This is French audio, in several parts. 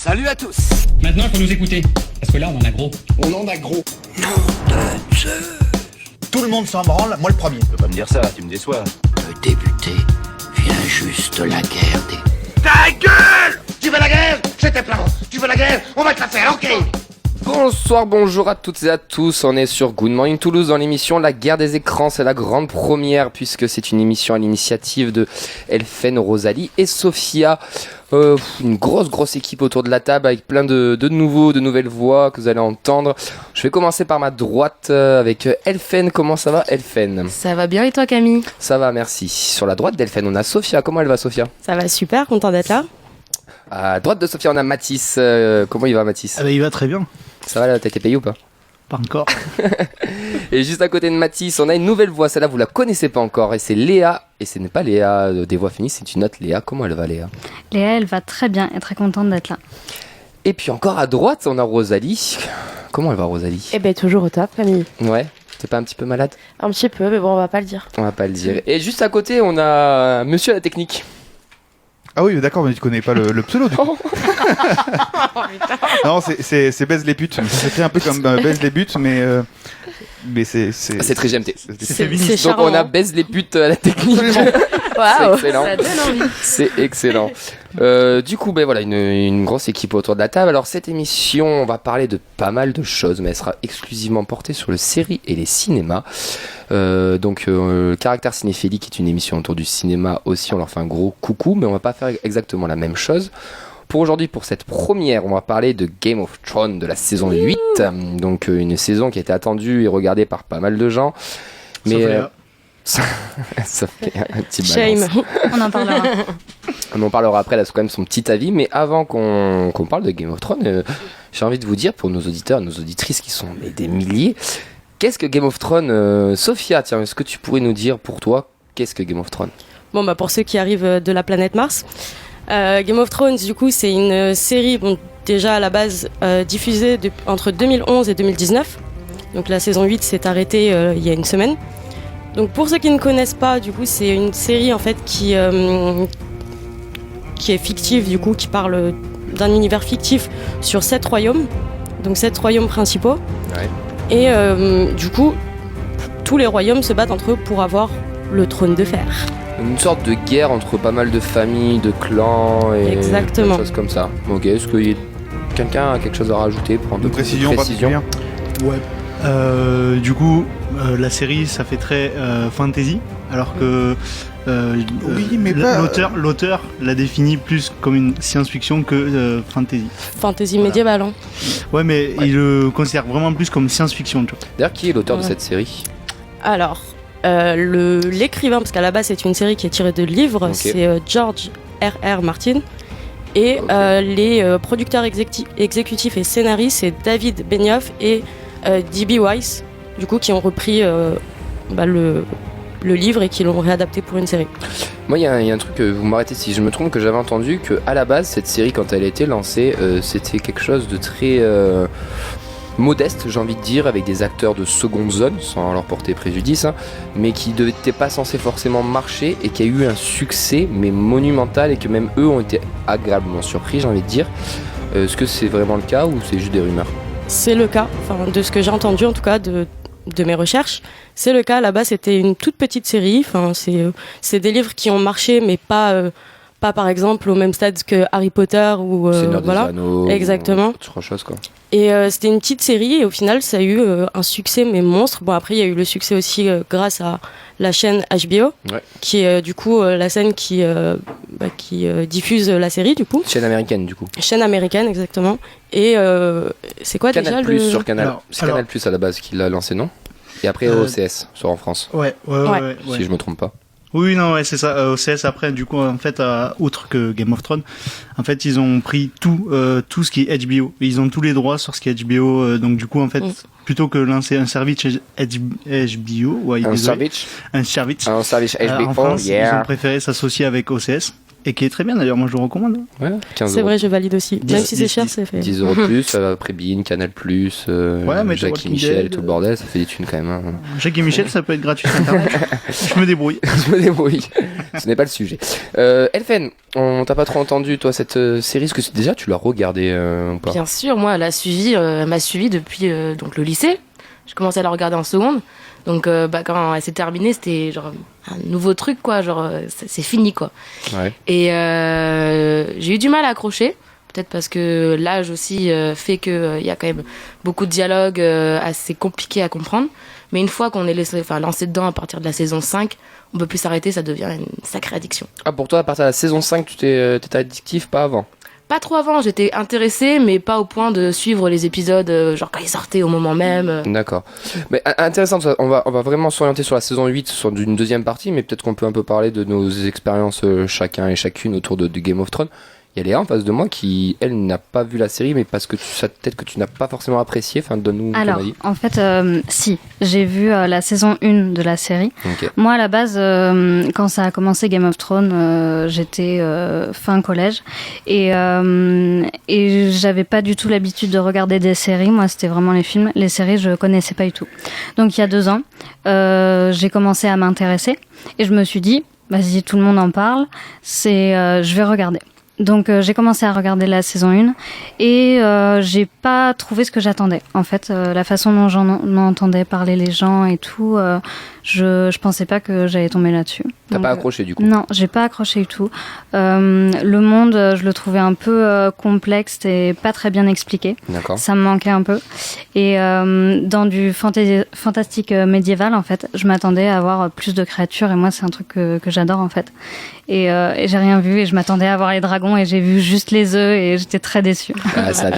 Salut à tous. Maintenant, il faut nous écouter. Parce que là, on en a gros. On en a gros. Nom de Zeus. Tout le monde s'en branle, moi le premier. Tu peux pas me dire ça, tu me déçois. Le débuté vient juste la guerre des... Ta gueule! Tu veux la guerre? J'étais plein. Tu veux la guerre? On va te la faire, ok? Bonsoir, bonjour à toutes et à tous, on est sur Good Morning Toulouse dans l'émission La Guerre des Écrans, c'est la grande première puisque c'est une émission à l'initiative de Elfen, Rosalie et Sophia. Une grosse équipe autour de la table avec plein de nouvelles voix que vous allez entendre. Je vais commencer par ma droite avec Elfen. Comment ça va, Elfen? Ça va bien et toi, Camille? Ça va, merci. Sur la droite d'Elfen, on a Sophia. Comment elle va, Sophia? Ça va super, content d'être là. À droite de Sophia, on a Mathis. Comment il va, Mathis? Ah bah il va très bien. Ça va, là, t'as été payé ou pas? Pas encore. Et juste à côté de Mathis, on a une nouvelle voix. Celle-là, vous la connaissez pas encore. Et c'est Léa. Et ce n'est pas Léa des voix finies, c'est une autre Léa. Comment elle va, Léa? Léa, elle va très bien et très contente d'être là. Et puis encore à droite, on a Rosalie. Comment elle va, Rosalie? Eh ben toujours au top, Camille. Ouais. T'es pas un petit peu malade? Un petit peu, mais bon, on va pas le dire. On va pas le dire. Et juste à côté, on a Monsieur à la technique. Ah oui, d'accord, mais tu connais pas le pseudo du coup. Non, c'est Baise les putes. Ça s'écrit un peu comme Baise les buts, mais c'est très GMT. C'est Donc on a Baise les putes à la technique. Waouh, c'est excellent. ça donne envie. C'est excellent. Du coup, ben voilà, une grosse équipe autour de la table. Alors cette émission, on va parler de pas mal de choses, mais elle sera exclusivement portée sur le série et les cinémas. Caractère Cinéphilique est une émission autour du cinéma aussi. On leur fait un gros coucou, mais on va pas faire exactement la même chose. Pour aujourd'hui, pour cette première, on va parler de Game of Thrones de la saison 8. Donc une saison qui a été attendue et regardée par pas mal de gens. Mais ça fait un petit balance. Shame. On en parlera. On en parlera après, là c'est quand même son petit avis. Mais avant qu'on parle de Game of Thrones, j'ai envie de vous dire pour nos auditeurs, nos auditrices qui sont des milliers, qu'est-ce que Game of Thrones? Sophia, tiens, est-ce que tu pourrais nous dire pour toi, qu'est-ce que Game of Thrones? Bon, bah pour ceux qui arrivent de la planète Mars, Game of Thrones, du coup, c'est une série, déjà à la base diffusée entre 2011 et 2019. Donc la saison 8 s'est arrêtée il y a une semaine. Donc pour ceux qui ne connaissent pas, du coup, c'est une série en fait qui est fictive, du coup, qui parle d'un univers fictif sur 7 royaumes, donc 7 royaumes principaux. Ouais. Et du coup, tous les royaumes se battent entre eux pour avoir le trône de fer. Une sorte de guerre entre pas mal de familles, de clans et Exactement. des choses comme ça. Ok, est-ce que quelqu'un a quelque chose à rajouter pour un peu une plus de précision particulière. Ouais. Du coup, la série, ça fait très fantasy, alors que Oui, mais pas- l'auteur l'a défini plus comme une science-fiction que fantasy. Fantasy médiévale, hein. Ouais, mais il le considère vraiment plus comme science-fiction, tu vois. D'ailleurs, qui est l'auteur de Ouais. cette série? Alors, l'écrivain, parce qu'à la base c'est une série qui est tirée de livres, Ok. c'est George R.R. Martin. Et Ok. Les producteurs exécutifs et scénaristes, c'est David Benioff et D.B. Weiss, du coup, qui ont repris le livre et qui l'ont réadapté pour une série. Moi, il y a un truc, vous m'arrêtez si je me trompe, que j'avais entendu que à la base, cette série, quand elle a été lancée, c'était quelque chose de très modeste, j'ai envie de dire, avec des acteurs de seconde zone, sans leur porter préjudice, hein, mais qui n'étaient pas censés forcément marcher et qui a eu un succès, mais monumental, et que même eux ont été agréablement surpris, j'ai envie de dire. Est-ce que c'est vraiment le cas ou c'est juste des rumeurs? C'est le cas, enfin, de ce que j'ai entendu en tout cas de mes recherches, c'est le cas. Là-bas, c'était une toute petite série. Enfin, c'est des livres qui ont marché, mais pas par exemple au même stade que Harry Potter ou Seigneur des voilà. Anneaux, Exactement. autre chose quoi. Et c'était une petite série et au final, ça a eu un succès mais monstre. Bon, après, il y a eu le succès aussi grâce à la chaîne HBO, Ouais. qui est du coup la chaîne qui diffuse la série du coup. Chaîne américaine du coup. Chaîne américaine, exactement. Et c'est quoi Canal déjà Plus le... sur Canal. Alors- C'est Canal Plus à la base qui l'a lancé, non? Et après OCS sur en France, Ouais. si je me trompe pas. Oui, non, ouais, c'est ça. OCS, après, du coup, en fait, outre que Game of Thrones, en fait, ils ont pris tout ce qui est HBO. Et ils ont tous les droits sur ce qui est HBO. Donc, du coup, en fait, plutôt que lancer un service HBO, ouais, Un désolé, service un service HBO, en France, ils ont yeah. préféré s'associer avec OCS. Et qui est très bien d'ailleurs, moi je le recommande. Ouais, 15 C'est euros. vrai, je valide aussi. 10, Même si c'est 10, cher, 10, c'est fait. 10 euros de plus, après Bein, Canal+, mais Jackie Walking Michel, Dead, tout le bordel, ça fait des thunes quand même. Hein. Jackie Michel, ça peut être gratuit sur Internet. Je me débrouille. Je me débrouille. Ce n'est pas le sujet. Elfen, on t'a pas trop entendu, toi, cette série. Est-ce que déjà tu l'as regardée ou pas? Bien sûr, moi, elle m'a suivi depuis donc le lycée. J'ai commencé à la regarder en seconde. Donc, quand elle s'est terminée, c'était genre un nouveau truc, quoi. Genre, c'est fini, quoi. Ouais. Et j'ai eu du mal à accrocher. Peut-être parce que l'âge aussi fait qu'il y a quand même beaucoup de dialogues assez compliqués à comprendre. Mais une fois qu'on est lancé dedans à partir de la saison 5, on peut plus s'arrêter, ça devient une sacrée addiction. Ah, pour toi, à partir de la saison 5, tu t'étais addictif, pas avant? Pas trop avant, j'étais intéressée, mais pas au point de suivre les épisodes, genre quand ils sortaient au moment même. D'accord. Mais intéressant, on va vraiment s'orienter sur la saison 8, sur une deuxième partie, mais peut-être qu'on peut un peu parler de nos expériences chacun et chacune autour de Game of Thrones. Il y a Léa en face de moi qui, elle, n'a pas vu la série, mais parce que peut-être que tu n'as pas forcément apprécié. Enfin, donne-nous ton Alors, avis. en fait, si, j'ai vu la saison 1 de la série. Okay. Moi, à la base, quand ça a commencé Game of Thrones, j'étais fin collège et j'avais pas du tout l'habitude de regarder des séries. Moi, c'était vraiment les films. Les séries, je connaissais pas du tout. Donc, il y a 2 ans, j'ai commencé à m'intéresser et je me suis dit, vas-y, tout le monde en parle, je vais regarder. Donc j'ai commencé à regarder la saison 1 et j'ai pas trouvé ce que j'attendais. En fait, la façon dont j'en entendais parler les gens et tout, je pensais pas que j'allais tomber là-dessus. T'as pas accroché du coup? Non, j'ai pas accroché du tout. Le monde, je le trouvais un peu complexe et pas très bien expliqué. D'accord. Ça me manquait un peu. Et dans du fantastique médiéval, en fait, je m'attendais à avoir plus de créatures et moi, c'est un truc que j'adore en fait. Et j'ai rien vu et je m'attendais à voir les dragons et j'ai vu juste les œufs et j'étais très déçue. Ah, ça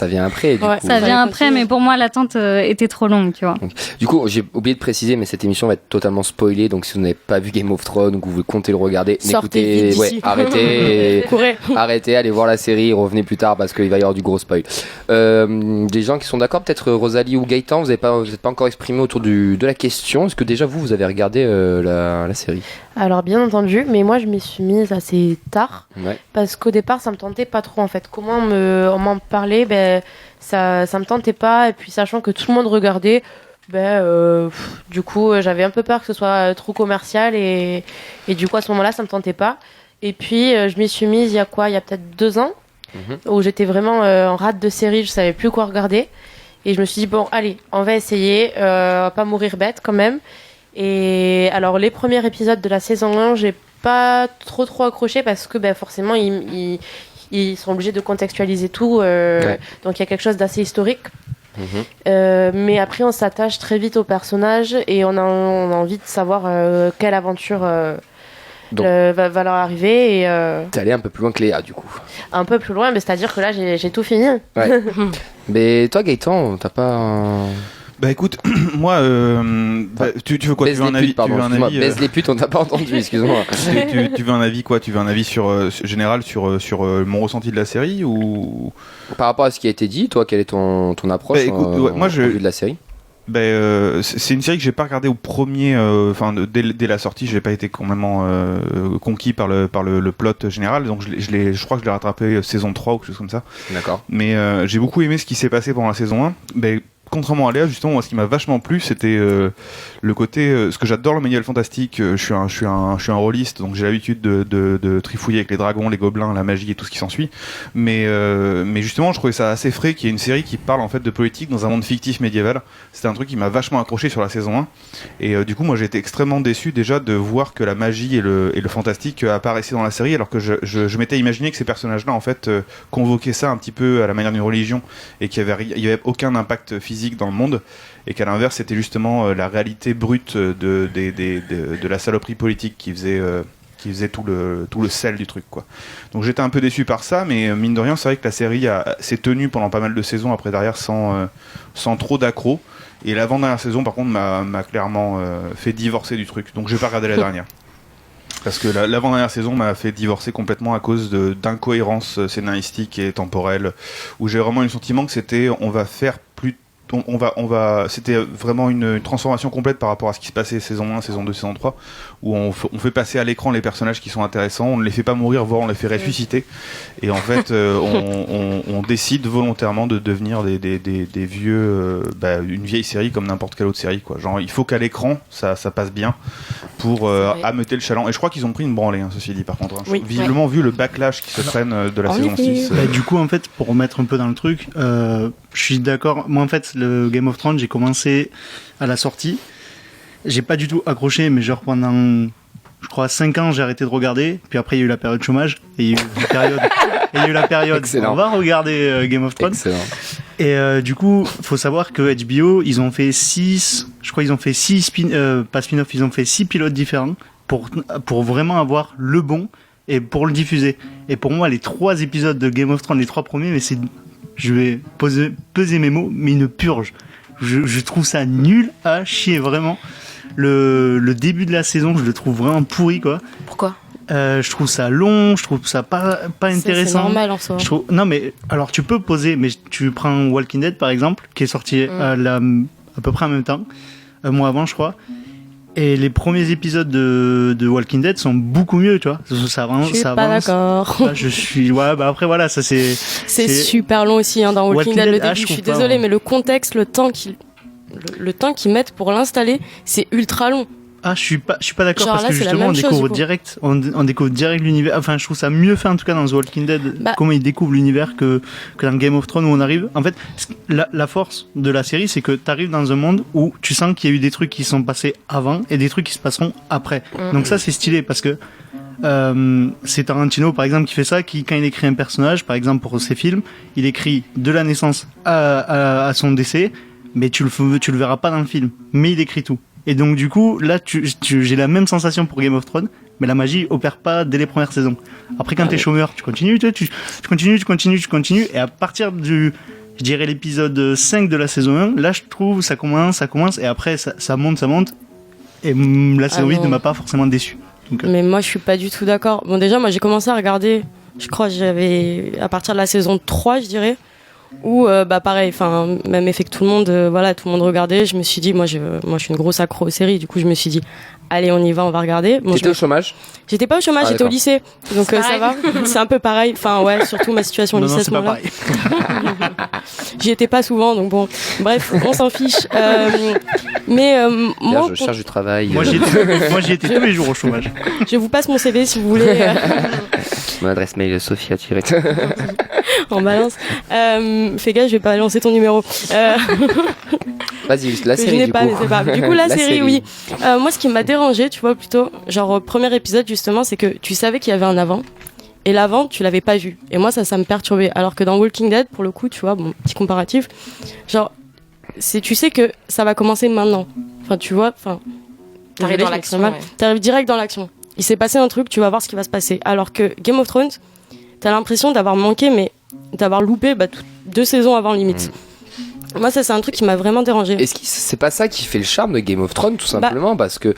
vient après. Du coup. Ça vient après, mais pour moi, l'attente était trop longue, tu vois. Donc, du coup, j'ai oublié de préciser, mais cette émission va être totalement spoilée. Donc, si vous n'avez pas vu Game of Thrones ou que vous comptez le regarder, Sortez vite d'ici. Arrêtez. Courez. Arrêtez, allez voir la série, revenez plus tard parce qu'il va y avoir du gros spoil. Des gens qui sont d'accord, peut-être Rosalie ou Gaëtan, vous n'êtes pas encore exprimé autour de la question. Est-ce que déjà vous avez regardé la série? Alors bien entendu, mais moi je m'y suis mise assez tard, Ouais. parce qu'au départ ça me tentait pas trop en fait. Comment on m'en parlait, ça me tentait pas, et puis sachant que tout le monde regardait, du coup j'avais un peu peur que ce soit trop commercial, et du coup à ce moment-là ça me tentait pas. Et puis je m'y suis mise il y a peut-être 2 ans, où j'étais vraiment en rate de série, je savais plus quoi regarder, et je me suis dit bon allez, on va essayer, on va pas mourir bête quand même. Et alors les premiers épisodes de la saison 1, j'ai pas trop accroché parce que forcément ils sont obligés de contextualiser tout, Ouais. donc il y a quelque chose d'assez historique. Mais après on s'attache très vite au personnage et on a envie de savoir quelle aventure va leur arriver, et T'es allé un peu plus loin que Léa du coup. un peu plus loin, mais c'est-à-dire que là j'ai tout fini. Ouais. Mais toi Gaëtan, t'as pas... Bah écoute, moi, tu veux quoi? Tu Baise veux un les avis? putes, pardon, Tu veux un excuse-moi. avis Baise les putes, on t'a pas entendu, excuse-moi. tu veux un avis quoi? Tu veux un avis général sur mon ressenti de la série ou? Par rapport à ce qui a été dit, toi, quelle est ton approche Écoute, ouais, moi, en vue de la série? C'est une série que j'ai pas regardée au premier, dès la sortie, j'ai pas été complètement conquis par le plot général, donc je crois que je l'ai rattrapé saison 3 ou quelque chose comme ça. D'accord. Mais j'ai beaucoup aimé ce qui s'est passé pendant la saison 1. Contrairement à Léa, justement, moi, ce qui m'a vachement plu, c'était le côté, ce que j'adore le médiéval fantastique. Je suis un rôliste, donc j'ai l'habitude de trifouiller avec les dragons, les gobelins, la magie et tout ce qui s'ensuit. Mais justement, je trouvais ça assez frais qu'il y ait une série qui parle en fait de politique dans un monde fictif médiéval. C'était un truc qui m'a vachement accroché sur la saison 1. Et du coup, moi, j'ai été extrêmement déçu déjà de voir que la magie et le fantastique apparaissaient dans la série, alors que je m'étais imaginé que ces personnages-là, en fait, convoquaient ça un petit peu à la manière d'une religion et qu'il y avait aucun impact physique dans le monde, et qu'à l'inverse c'était justement la réalité brute de la saloperie politique qui faisait tout le sel du truc quoi. Donc j'étais un peu déçu par ça, mais mine de rien c'est vrai que la série s'est tenue pendant pas mal de saisons après derrière sans trop d'accro, et l'avant-dernière saison par contre m'a clairement fait divorcer du truc, donc j'ai pas regardé la dernière. Parce que l'avant-dernière saison m'a fait divorcer complètement à cause d'incohérences scénaristiques et temporelles, où j'ai vraiment eu le sentiment que c'était on va faire c'était vraiment une transformation complète par rapport à ce qui se passait saison 1, saison 2, saison 3, où on fait passer à l'écran les personnages qui sont intéressants, on ne les fait pas mourir, voire on les fait ressusciter. Et en fait, on décide volontairement de devenir des vieux, une vieille série comme n'importe quelle autre série, quoi. Genre, il faut qu'à l'écran, ça passe bien pour ameuter le chaland. Et je crois qu'ils ont pris une branlée, ceci dit, par contre. Hein. Visiblement, vu le backlash qui se traîne de la saison 6. Du coup, en fait, pour remettre un peu dans le truc, je suis d'accord. Moi, en fait, le Game of Thrones, j'ai commencé à la sortie. J'ai pas du tout accroché, mais genre pendant, je crois, 5 ans, j'ai arrêté de regarder. Puis après, il y a eu la période chômage. Et il y a eu la période. Excellent. On va regarder Game of Thrones. Excellent. Et du coup, faut savoir que HBO, ils ont fait 6 pas spin-off, ils ont fait 6 pilotes différents pour vraiment avoir le bon et pour le diffuser. Et pour moi, les 3 épisodes de Game of Thrones, les 3 premiers, mais je vais peser mes mots, mais une purge. Je trouve ça nul à chier, vraiment. Le début de la saison, je le trouve vraiment pourri, quoi. Pourquoi ? Je trouve ça long, je trouve ça pas intéressant. C'est normal en soi. Non, mais alors tu peux poser, mais tu prends Walking Dead par exemple, qui est sorti à peu près en même temps, un mois avant, je crois. Et les premiers épisodes de Walking Dead sont beaucoup mieux, tu vois. Ça avance, je suis pas d'accord. Après voilà, ça c'est super long aussi, hein, dans Walking Dead, le début. Je suis désolée, mais le contexte, le temps qu'ils mettent pour l'installer, c'est ultra long. Ah, je suis pas d'accord, parce là, que justement on découvre direct l'univers. Enfin, je trouve ça mieux fait en tout cas dans The Walking Dead, comment ils découvrent l'univers que dans Game of Thrones où on arrive. En fait, la force de la série, c'est que t'arrives dans un monde où tu sens qu'il y a eu des trucs qui sont passés avant et des trucs qui se passeront après. Donc ça, c'est stylé parce que c'est Tarantino par exemple qui fait ça, qui quand il écrit un personnage, par exemple pour ses films, il écrit de la naissance à son décès, mais tu le verras pas dans le film, mais il écrit tout. Et donc du coup, là, j'ai la même sensation pour Game of Thrones, mais la magie opère pas dès les premières saisons. Après, quand t'es chômeur, tu continues, tu continues, et à partir je dirais l'épisode 5 de la saison 1, là, je trouve, ça commence, et après, ça monte, et la saison 8 ne m'a pas forcément déçu. Donc, Mais moi, je suis pas du tout d'accord. Bon, déjà, moi, j'ai commencé à regarder, je crois que j'avais, à partir de la saison 3, je dirais, où pareil, enfin même effet que tout le monde regardait. Je me suis dit, moi je suis une grosse accro aux séries, du coup je me suis dit allez on y va, on va regarder. T'étais au chômage ? J'étais pas au chômage, j'étais au lycée, donc ça va. C'est un peu pareil, enfin ouais, surtout ma situation au lycée à ce moment-là. J'y étais pas souvent, donc bon, bref, on s'en fiche. Moi, je cherche du travail. Moi j'y étais tous les jours au chômage. Je vous passe mon CV si vous voulez. Mon adresse mail Sophia en balance. Fais gaffe, je vais pas lancer ton numéro. Vas-y, la série du coup. Mais c'est pas. Du coup, la série, oui. Moi, ce qui m'a dérangé, tu vois, plutôt, genre, premier épisode, justement, c'est que tu savais qu'il y avait un avant. Et l'avant, tu l'avais pas vu. Et moi, ça me perturbait. Alors que dans Walking Dead, pour le coup, tu vois, bon, petit comparatif, genre, tu sais que ça va commencer maintenant. Enfin, tu vois, t'arrives dans l'action. Ouais. T'arrives direct dans l'action. Il s'est passé un truc, tu vas voir ce qui va se passer. Alors que Game of Thrones, t'as l'impression d'avoir manqué, mais d'avoir loupé 2 saisons avant limite. Moi, ça, c'est un truc qui m'a vraiment dérangé. Est-ce que c'est pas ça qui fait le charme de Game of Thrones, tout simplement, parce que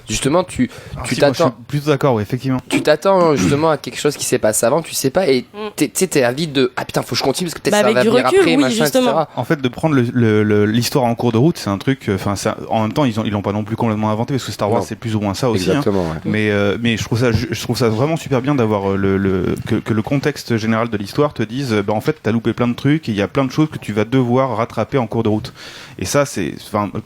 justement, tu t'attends. Je suis plutôt d'accord, oui, effectivement. Tu t'attends justement à quelque chose qui s'est passé avant, tu sais pas, et t'es avide de putain, faut que je continue parce que peut-être ça va venir après, machin, justement. etc. En fait, de prendre l'histoire en cours de route, c'est un truc. En même temps, ils l'ont pas non plus complètement inventé parce que Star Wars, c'est plus ou moins ça aussi. Exactement. Hein. Ouais. Mais je trouve ça vraiment super bien d'avoir que le contexte général de l'histoire te dise, en fait, t'as loupé plein de trucs et il y a plein de choses que tu vas devoir rattraper en cours de route. Et ça,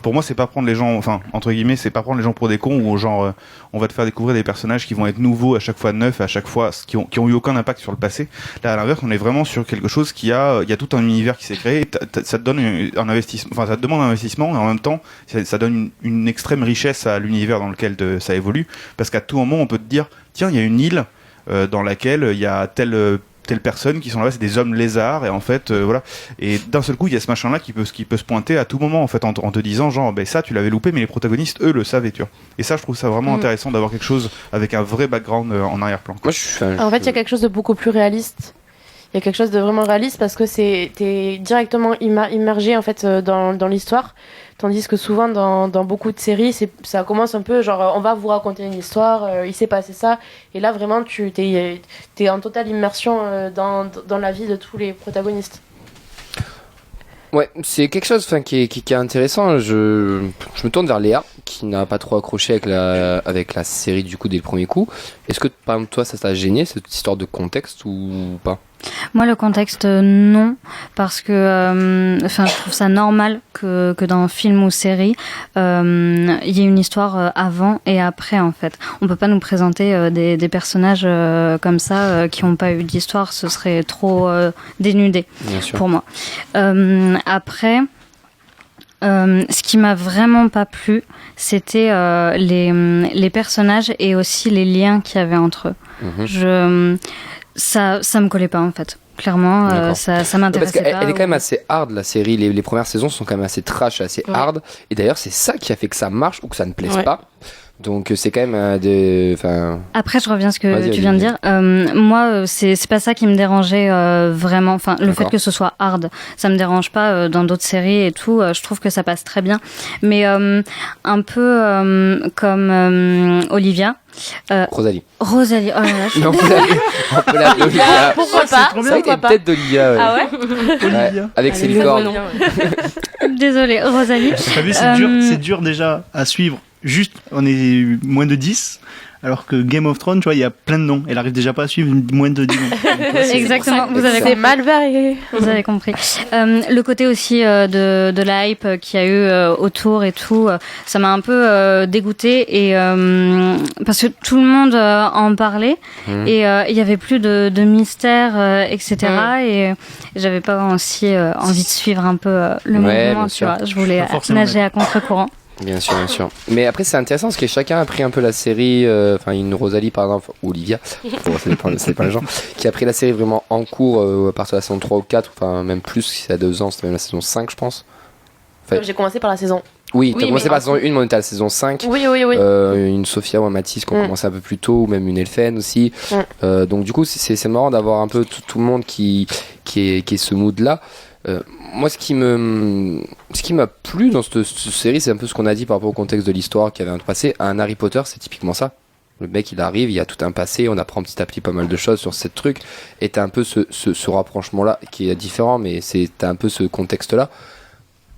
pour moi, c'est pas prendre les gens, entre guillemets, c'est pas prendre les gens pour des cons ou genre, on va te faire découvrir des personnages qui vont être nouveaux à chaque fois, neufs à chaque fois, qui ont eu aucun impact sur le passé. Là, à l'inverse, on est vraiment sur quelque chose il y a tout un univers qui s'est créé. Ça te donne un investissement, ça te demande un investissement, et en même temps, ça donne une extrême richesse à l'univers dans lequel ça évolue, parce qu'à tout moment, on peut te dire, tiens, il y a une île dans laquelle il y a telle personne qui sont là-bas, c'est des hommes lézards, et en fait voilà, et d'un seul coup il y a ce machin là qui peut se pointer à tout moment en fait, en te disant genre ça tu l'avais loupé, mais les protagonistes eux le savaient, tu vois. Et ça je trouve ça vraiment intéressant d'avoir quelque chose avec un vrai background en arrière-plan. Moi je suis en fait il y a quelque chose de beaucoup plus réaliste. Il y a quelque chose de vraiment réaliste parce que t'es directement immergé en fait dans l'histoire, tandis que souvent dans beaucoup de séries ça commence un peu genre on va vous raconter une histoire, il s'est passé ça, et là vraiment t'es en totale immersion dans la vie de tous les protagonistes. Ouais, c'est quelque chose qui est intéressant. Je me tourne vers Léa, qui n'a pas trop accroché avec la série du coup dès le premier coup. Est-ce que par exemple toi ça t'a gêné cette histoire de contexte ou pas? Moi, le contexte, non, parce que je trouve ça normal que dans film ou série, il y ait une histoire avant et après, en fait. On peut pas nous présenter des personnages comme ça qui n'ont pas eu d'histoire, ce serait trop dénudé pour moi. Après... ce qui m'a vraiment pas plu, c'était les personnages et aussi les liens qu'il y avait entre eux. Ça me collait pas en fait. Clairement, ça m'intéressait pas. Parce qu'elle est quand même assez hard, la série. Les premières saisons sont quand même assez trash, assez hard. Et d'ailleurs, c'est ça qui a fait que ça marche ou que ça ne plaise pas. Donc c'est quand même Après, je reviens à ce que tu viens de dire. Moi, c'est pas ça qui me dérangeait vraiment. Enfin, le fait que ce soit hard, ça me dérange pas dans d'autres séries et tout. Je trouve que ça passe très bien. Mais un peu comme Olivia. Rosalie, oh là là, mais on peut l'appeler Olivia. Pourquoi pas? C'est vrai que t'as une tête d'Olivia. Ah ouais? Olivia. Avec ses licornes. Désolée, Rosalie. T'as vu, c'est dur déjà à suivre. Juste, on est moins de 10, alors que Game of Thrones, tu vois, il y a plein de noms. Elle arrive déjà pas à suivre moins de 10 noms. Exactement, vous avez C'est mal varié. Vous avez compris. Le côté aussi de la hype qu'il y a eu autour et tout, ça m'a un peu dégoûtée et parce que tout le monde en parlait et il y avait plus de mystère, etc. Et j'avais pas aussi envie de suivre un peu le mouvement, tu vois. Je voulais nager à contre-courant. Bien sûr, bien sûr. Mais après, c'est intéressant parce que chacun a pris un peu la série. Enfin, une Rosalie, par exemple, ou Olivia, ça dépend les gens, qui a pris la série vraiment en cours à partir de la saison 3 ou 4, enfin, même plus, si c'est à 2 ans, c'était même la saison 5, je pense. Enfin, j'ai commencé par la saison. Oui, t'as commencé par la saison 1, mais on était à la saison 5. Oui. Une Sophia ou un Mathis qui ont commencé un peu plus tôt, ou même une Elfen aussi. Donc, du coup, c'est marrant d'avoir un peu tout le monde qui est ce mood-là. Moi, ce qui m'a plu dans cette série, c'est un peu ce qu'on a dit par rapport au contexte de l'histoire qui avait un passé. Un Harry Potter, c'est typiquement ça. Le mec, il arrive, il y a tout un passé, on apprend petit à petit pas mal de choses sur ce truc, et t'as un peu ce rapprochement-là qui est différent, mais t'as un peu ce contexte-là.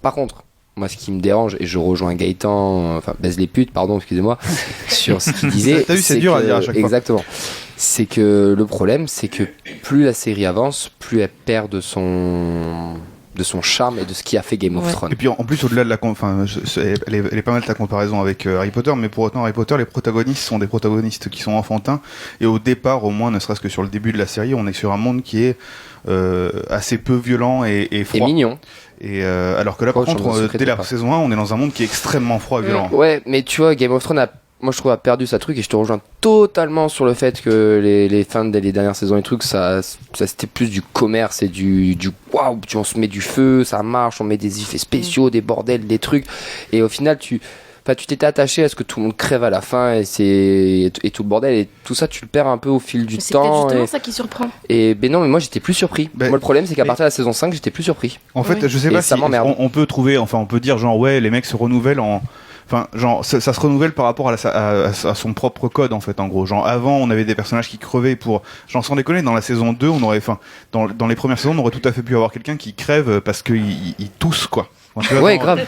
Par contre, moi, ce qui me dérange, et je rejoins Gaëtan, baise les putes, pardon, excusez-moi, sur ce qu'il disait. T'as vu, c'est dur à dire à chaque fois. Exactement. C'est que le problème, c'est que plus la série avance, plus elle perd de son charme et de ce qui a fait Game of Thrones. Et puis en plus, au-delà de elle est pas mal ta comparaison avec Harry Potter, mais pour autant Harry Potter, les protagonistes sont des protagonistes qui sont enfantins, et au départ, au moins, ne serait-ce que sur le début de la série, on est sur un monde qui est assez peu violent et froid. Et mignon. Et alors que là, par contre, dès la saison 1, on est dans un monde qui est extrêmement froid et violent. Ouais, mais tu vois, Game of Thrones moi je trouve a perdu sa truc, et je te rejoins totalement sur le fait que les fins des dernières saisons et trucs, ça c'était plus du commerce et du waouh, on se met du feu, ça marche, on met des effets spéciaux, des bordels, des trucs, et au final tu t'étais attaché à ce que tout le monde crève à la fin et tout le bordel, et tout ça tu le perds un peu au fil du temps. C'est justement ça qui surprend. Et ben non, mais moi j'étais plus surpris. Moi le problème c'est qu'à partir de la saison 5 j'étais plus surpris. En fait, je sais pas si on peut trouver, on peut dire genre ouais, les mecs se renouvellent ça se renouvelle par rapport à son propre code, en fait, en gros. Genre, avant, on avait des personnages qui crevaient sans déconner, dans la saison 2, dans les premières saisons, on aurait tout à fait pu avoir quelqu'un qui crève parce qu'il tousse, quoi. Ouais, grave.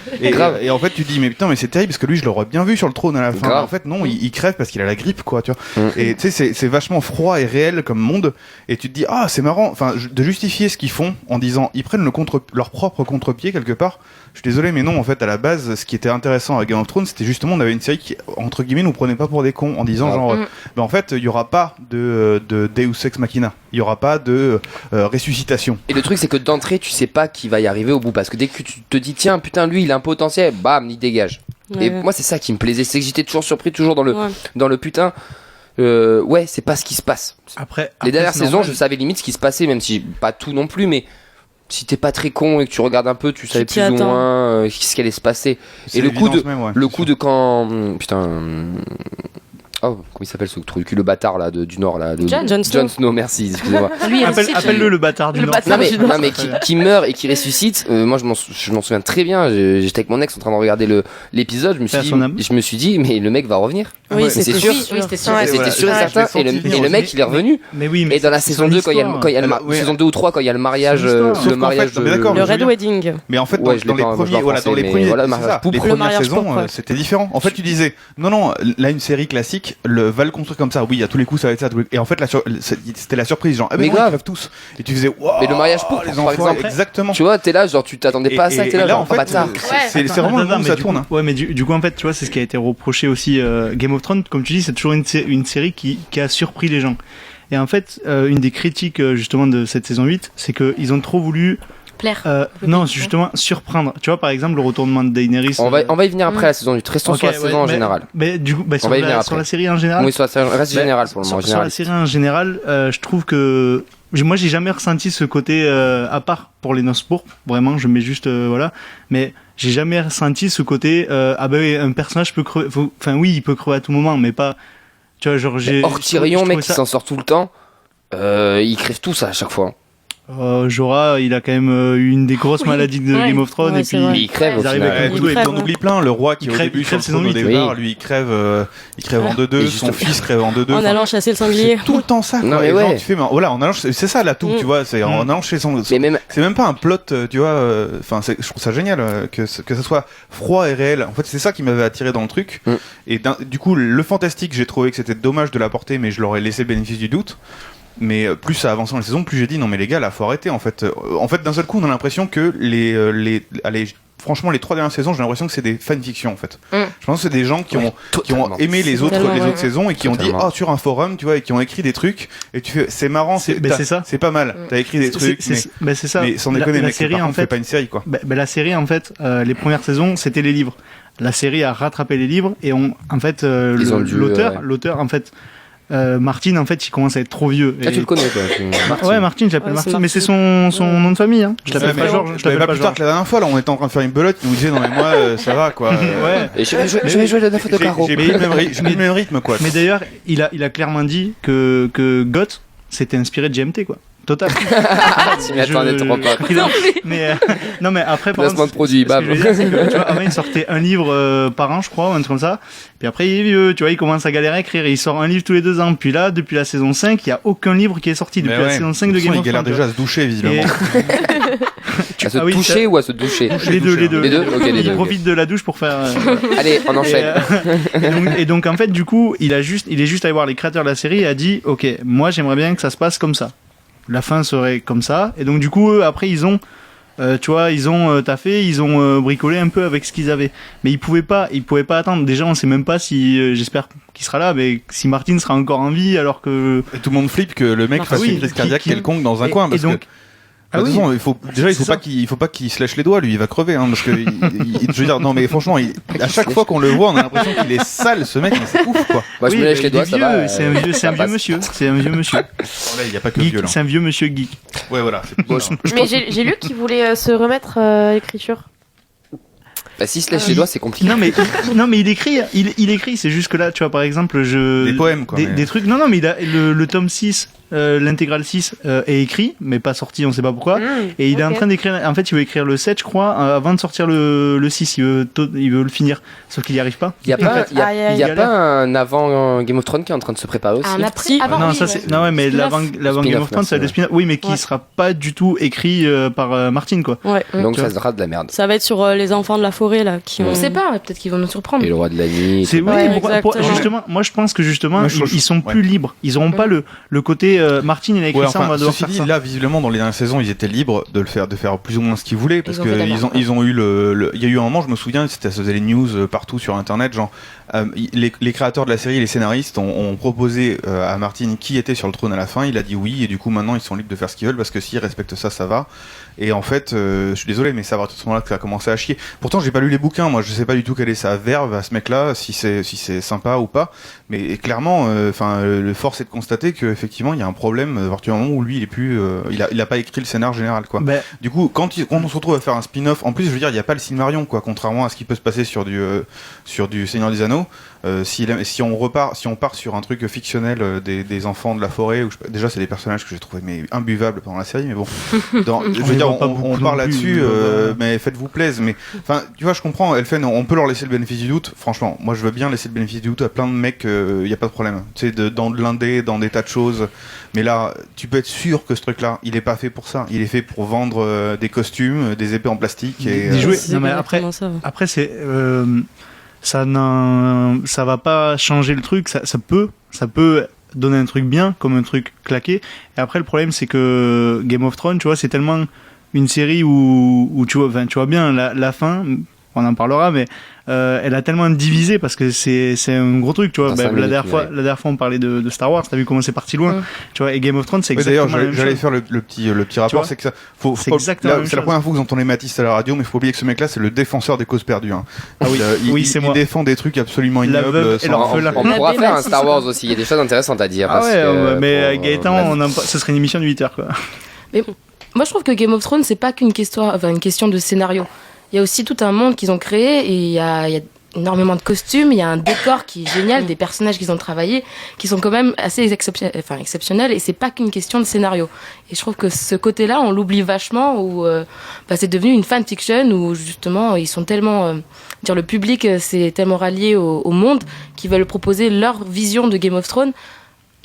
Et en fait, tu te dis, mais putain, mais c'est terrible parce que lui, je l'aurais bien vu sur le trône à la fin. En fait, non, il crève parce qu'il a la grippe, quoi, tu vois. Et tu sais, c'est vachement froid et réel comme monde. Et tu te dis, ah, c'est marrant, de justifier ce qu'ils font en disant, ils prennent leur propre contre-pied quelque part. Je suis désolé, mais non, en fait, à la base, ce qui était intéressant avec Game of Thrones, c'était justement, on avait une série qui, entre guillemets, nous prenait pas pour des cons en disant, en fait, il y aura pas de Deus Ex Machina. Il y aura pas de ressuscitation. Et le truc, c'est que d'entrée, tu sais pas qui va y arriver au bout, parce que dès que tu te dis, tiens, putain, lui, il a un potentiel, bam, il dégage. Et moi, c'est ça qui me plaisait, c'est que j'étais toujours surpris, toujours dans le putain. C'est pas ce qui se passe. Après les dernières saisons, je savais limite ce qui se passait, même si pas tout non plus, mais si t'es pas très con et que tu regardes un peu, tu savais plus ou moins ce qui allait se passer. Et le coup de quand comment il s'appelle ce trou du cul, le bâtard là du Nord là, Jon Snow, merci, excusez-moi. Appelle-le le bâtard du Nord. Non mais qui meurt et qui ressuscite. Moi je m'en souviens très bien. J'étais avec mon ex en train de regarder l'épisode. Je me suis dit, mais le mec va revenir. Oui, Mais c'était c'est sûr. Oui, c'était sûr. Mais c'était sûr et certain. Et le mec, il est revenu. Mais oui, mais Et dans la c'est saison son 2, quand il y a histoire. saison 2 ou 3, quand il y a le mariage, C'est son histoire. Sauf le qu'en mariage fait, non, mais d'accord, Le mais je Red veux dire- Wedding. Mais en fait, Ouais, je l'ai dans les pas- je premiers, l'ai voilà, pensé, dans les mais premiers, voilà, c'est mariage ça, pourpre. les Le premières mariage saisons, pourpre, ouais. c'était différent. En fait, tu disais, non, là, une série classique, va le construire comme ça. Oui, à tous les coups, ça va être ça. Et en fait, c'était la surprise, genre, ah, Mais mais non, grave. ils crèvent tous. Et tu faisais, waouh. Mais le mariage pourpre, les par enfants, exemple. exactement. Tu vois, t'es là, genre, tu t'attendais pas à ça, t'es là, et genre, en fait, bâtard. c'est vraiment le Attends, monde où mais ça du tourne. coup- Ouais, mais du coup, en fait, tu vois, c'est ce qui a été reproché aussi. Game of Thrones, comme tu dis, c'est toujours une série qui a surpris les gens. Et en fait, une des critiques justement de cette saison 8, c'est qu'ils ont trop voulu Plaire. non, justement surprendre. Tu vois, par exemple, le retournement de Daenerys. On va y venir après la saison 8. Restons Ok, sur la ouais, saison en mais- général. Mais du coup, sur, On va y venir sur après. la série en général. Oui, sur la série, reste Bah, général pour le moment. sur général. la série en général, je trouve que moi j'ai jamais ressenti ce côté à part pour les noces pourpres. Vraiment, je mets juste voilà. Mais j'ai jamais ressenti ce côté ah ben oui, un personnage peut crever. Enfin oui, il peut crever à tout moment, mais pas. Tu vois, genre j'ai. Hors Tyrion, je mec, trouvais qui s'en sort tout le temps. Ils crèvent tous à chaque fois. Jorah, il a quand même eu une des grosses maladies de Ouais. Game of Thrones Ouais, et c'est puis vrai. Mais ils crèvent au ils arrivent final. avec un Ouais, couteau et crève, on oublie plein le roi qui Il au crève- début il sur le crève saison trône au 8. départ, Oui. lui il crève en deux, Et son justement- fils crève en deux. En Enfin, allant chasser le sanglier. c'est tout le temps ça. Non, quoi. mais Et genre, ouais. tu fais, mais voilà, en allant, c'est ça l'atout, tu vois, c'est en allant chez son. Mais même, C'est même pas un plot, tu vois. Enfin, je trouve ça génial que ça soit froid et réel. En fait, c'est ça qui m'avait attiré dans le truc. Et du coup, le fantastique, j'ai trouvé que c'était dommage de l'apporter, mais je leur ai laissé le bénéfice du doute. Mais plus ça avançait dans la saison, plus j'ai dit non mais les gars là faut arrêter en fait. En fait d'un seul coup on a l'impression que franchement les 3 dernières saisons j'ai l'impression que c'est des fanfictions en fait. Je pense que c'est des gens qui ont totalement. aimé les autres Totalement, ouais. saisons et qui ont dit Totalement. oh sur un forum tu vois et qui ont écrit des trucs et tu fais c'est marrant c'est ça. c'est pas mal t'as écrit des trucs c'est ça. mais sans déconner la mec série par en contre, fais fait. pas une série quoi. La série en fait, les premières saisons c'était les livres. La série a rattrapé les livres et en fait Ils ont dû, l'auteur en fait. Martin, en fait, il commence à être trop vieux. Ah, tu le connais, toi. Martin. Ouais, Martin, je l'appelle Ouais, Martin, c'est mais c'est son nom de famille. Hein. Je l'appelle pas Georges. Je Je l'avais l'appelle pas plus tard que la dernière fois là on était en train de faire une belote il nous disait non mais moi ça va quoi. Ouais. Et je vais jouer la dernière fois de Caro. J'ai pris le même rythme quoi. Mais d'ailleurs, il a clairement dit que Goth s'était inspiré de GMT, quoi. Total. Tu m'y attendais trop pas. Mais non, mais après, par Placement contre, de produit, ce que bam. je veux dire, c'est que, tu vois, avant, il sortait un livre par an, je crois, ou un truc comme ça. Puis après, il est vieux, tu vois, il commence à galérer à écrire. Et il sort un livre tous les 2 ans. Puis là, depuis la saison 5, il n'y a aucun livre qui est sorti. Depuis la saison 5 de Game of Thrones. Il galère déjà à se doucher visiblement. À se toucher ou à se doucher? Les deux. Les deux. Ok, les Il deux. ok. profite de la douche pour faire. Allez, on enchaîne. Et donc en fait du coup il est juste allé voir les créateurs de la série et a dit ok moi j'aimerais bien que ça se passe comme ça, la fin serait comme ça, et donc du coup eux, après ils ont tu vois ils ont taffé, ils ont bricolé un peu avec ce qu'ils avaient, mais ils pouvaient pas attendre. Déjà on sait même pas si j'espère qu'il sera là, mais si Martin sera encore en vie alors que Et tout le monde flippe que le mec fasse une crise cardiaque quelconque dans un coin parce que ah oui. il faut pas qu'il se lèche les doigts, lui, il va crever, hein, parce que je veux dire, non mais franchement, à chaque fois qu'on le voit, on a l'impression qu'il est sale, ce mec, mais c'est ouf, quoi. Moi, je me lèche les doigts, ça va. C'est un vieux monsieur. C'est un vieux monsieur. Là, il y a pas que Geek, vieux, là. c'est un vieux monsieur geek. Ouais, voilà. Bon, Mais j'ai lu qu'il voulait se remettre à l'écriture. Bah, s'il se lèche les doigts, c'est compliqué. Non mais il écrit, c'est juste que là, tu vois, par exemple, des poèmes, quoi. Des trucs. Non, mais il a le tome 6, l'intégrale 6 est écrit, mais pas sorti, on sait pas pourquoi. Et il est en train d'écrire, en fait, il veut écrire le 7, je crois, avant de sortir le 6, il veut le finir. Sauf qu'il y arrive pas. Il y a pas un avant Game of Thrones qui est en train de se préparer aussi. Un après, avant, Non, oui, ça ouais. c'est. Non, ouais, mais l'avant Game of Thrones, c'est le spin-off. Oui, mais qui sera pas du tout écrit par Martin, quoi. Ouais. Donc ça sera de la merde. Ça va être sur les enfants de la forêt là qui ont. On sait pas, peut-être qu'ils vont nous surprendre. Et le roi de la nuit. C'est Ouais, justement. Moi, je pense que justement, Moi, je trouve- ils sont ouais. plus libres. Ils auront pas le côté Martin, il a écrit Ouais, ça, on enfin, va devoir ceci faire dit, ça. là, visiblement, dans les dernières saisons, ils étaient libres de faire plus ou moins ce qu'ils voulaient, parce Ils ont fait que d'abord. ils ont eu il y a eu un moment, je me souviens, ça faisait les news partout sur Internet, genre, les créateurs de la série, les scénaristes ont proposé à Martin qui était sur le trône à la fin, il a dit oui, et du coup, maintenant, ils sont libres de faire ce qu'ils veulent, parce que s'ils respectent ça, ça va. Et en fait, je suis désolé, mais c'est à partir de ce moment-là que ça a commencé à chier. Pourtant, j'ai pas lu les bouquins, moi, je sais pas du tout quelle est sa verve à ce mec-là, si c'est sympa ou pas. Mais clairement, le force est de constater qu'effectivement, il y a un problème à partir du moment où lui il est plus, il a pas écrit le scénar général quoi. Ben, Du coup, quand on se retrouve à faire un spin-off, en plus je veux dire, il y a pas le Silmarillion quoi, contrairement à ce qui peut se passer sur du Seigneur des Anneaux. Si on part sur un truc fictionnel des enfants de la forêt, déjà c'est des personnages que j'ai trouvé mais imbuvables pendant la série, mais bon, je veux dire, on part là-dessus, mais faites-vous plaisir. Mais enfin, tu vois, je comprends. Elfen, on peut leur laisser le bénéfice du doute. Franchement, moi je veux bien laisser le bénéfice du doute à plein de mecs. Il y a pas de problème. Tu sais, dans de l'indé, dans des tas de choses. Mais là, tu peux être sûr que ce truc-là, il est pas fait pour ça. Il est fait pour vendre des costumes, des épées en plastique et des jouets. C'est Non mais exactement ça. après c'est ça va pas changer le truc. Ça peut donner un truc bien comme un truc claqué. Et après le problème c'est que Game of Thrones, tu vois, c'est tellement une série où tu vois bien la fin. On en parlera, mais elle a tellement divisé parce que c'est un gros truc, tu vois. La dernière fois on parlait de Star Wars, t'as vu comment c'est parti loin, tu vois. Et Game of Thrones, c'est exactement la même chose. J'allais faire le petit rapport, c'est que ça, c'est la première fois que vous entendez Mathis à la radio, mais faut oublier que ce mec-là, c'est le défenseur des causes perdues. Hein. Ah oui, c'est moi. Il défend des trucs absolument ignobles. On pourra faire un Star Wars aussi. Il y a des choses intéressantes à dire. Ah ouais, mais Gaëtan, ce serait une émission de 8 heures, quoi. Mais moi, je trouve que Game of Thrones, c'est pas qu'une question, une question de scénario. Il y a aussi tout un monde qu'ils ont créé et il y a énormément de costumes, il y a un décor qui est génial, des personnages qu'ils ont travaillés qui sont quand même assez exceptionnels et c'est pas qu'une question de scénario. Et je trouve que ce côté-là, on l'oublie vachement où c'est devenu une fanfiction où justement ils sont tellement le public s'est tellement rallié au monde qu'ils veulent proposer leur vision de Game of Thrones.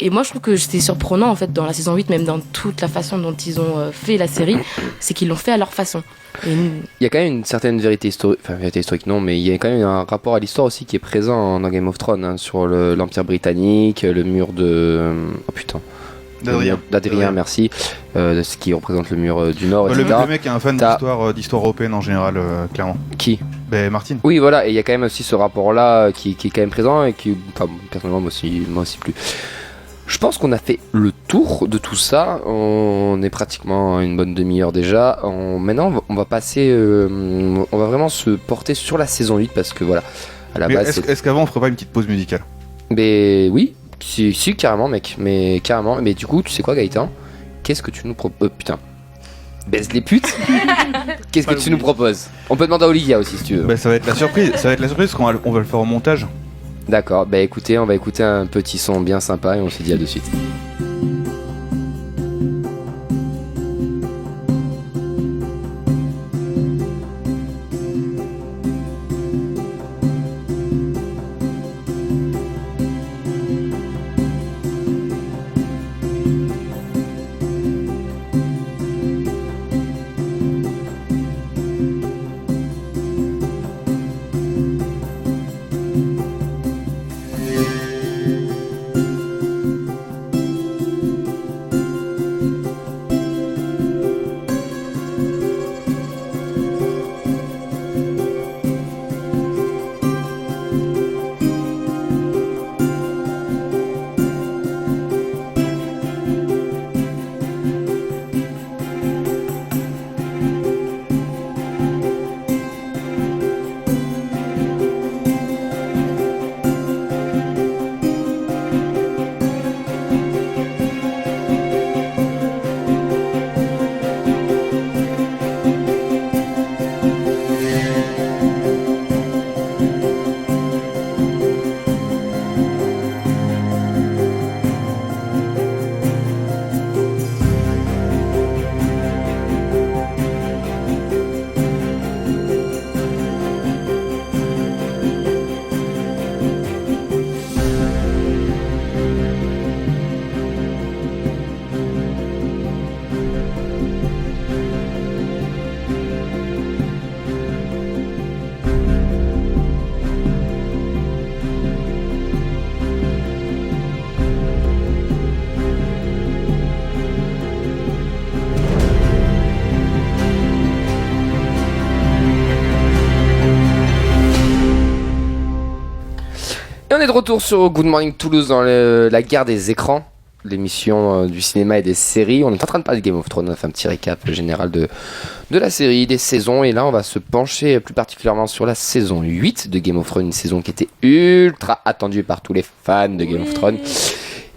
Et moi, je trouve que c'était surprenant, en fait, dans la saison 8, même dans toute la façon dont ils ont fait la série, c'est qu'ils l'ont fait à leur façon. Il y a quand même une certaine vérité historique non, mais il y a quand même un rapport à l'histoire aussi qui est présent dans Game of Thrones, hein, sur l'Empire britannique, le mur de... D'Adrien, merci. Ce qui représente le mur du Nord, etc. Le mec est un fan d'histoire européenne en général, clairement. Qui Martine. Oui, voilà, et il y a quand même aussi ce rapport-là qui est quand même présent et qui, personnellement, moi aussi plus. Je pense qu'on a fait le tour de tout ça. On est pratiquement à une bonne demi-heure déjà. Maintenant, on va passer. On va vraiment se porter sur la saison 8 parce que voilà. À la base. Est-ce qu'avant on ferait pas une petite pause musicale ? Mais oui, si, carrément, mec. Mais carrément. Mais du coup, tu sais quoi, Gaëtan ? Qu'est-ce que tu nous proposes ? Putain. Baisse les putes. Qu'est-ce que tu nous proposes ? On peut demander à Olivia aussi si tu veux. Ça va être la surprise. Ça va être la surprise parce qu'on va le faire au montage. D'accord, écoutez, on va écouter un petit son bien sympa et on se dit à de suite. Et on est de retour sur Good Morning Toulouse dans la guerre des écrans, l'émission du cinéma et des séries. On est en train de parler de Game of Thrones, on a fait un petit récap général de la série, des saisons, et là on va se pencher plus particulièrement sur la saison 8 de Game of Thrones, une saison qui était ultra attendue par tous les fans de Game of Thrones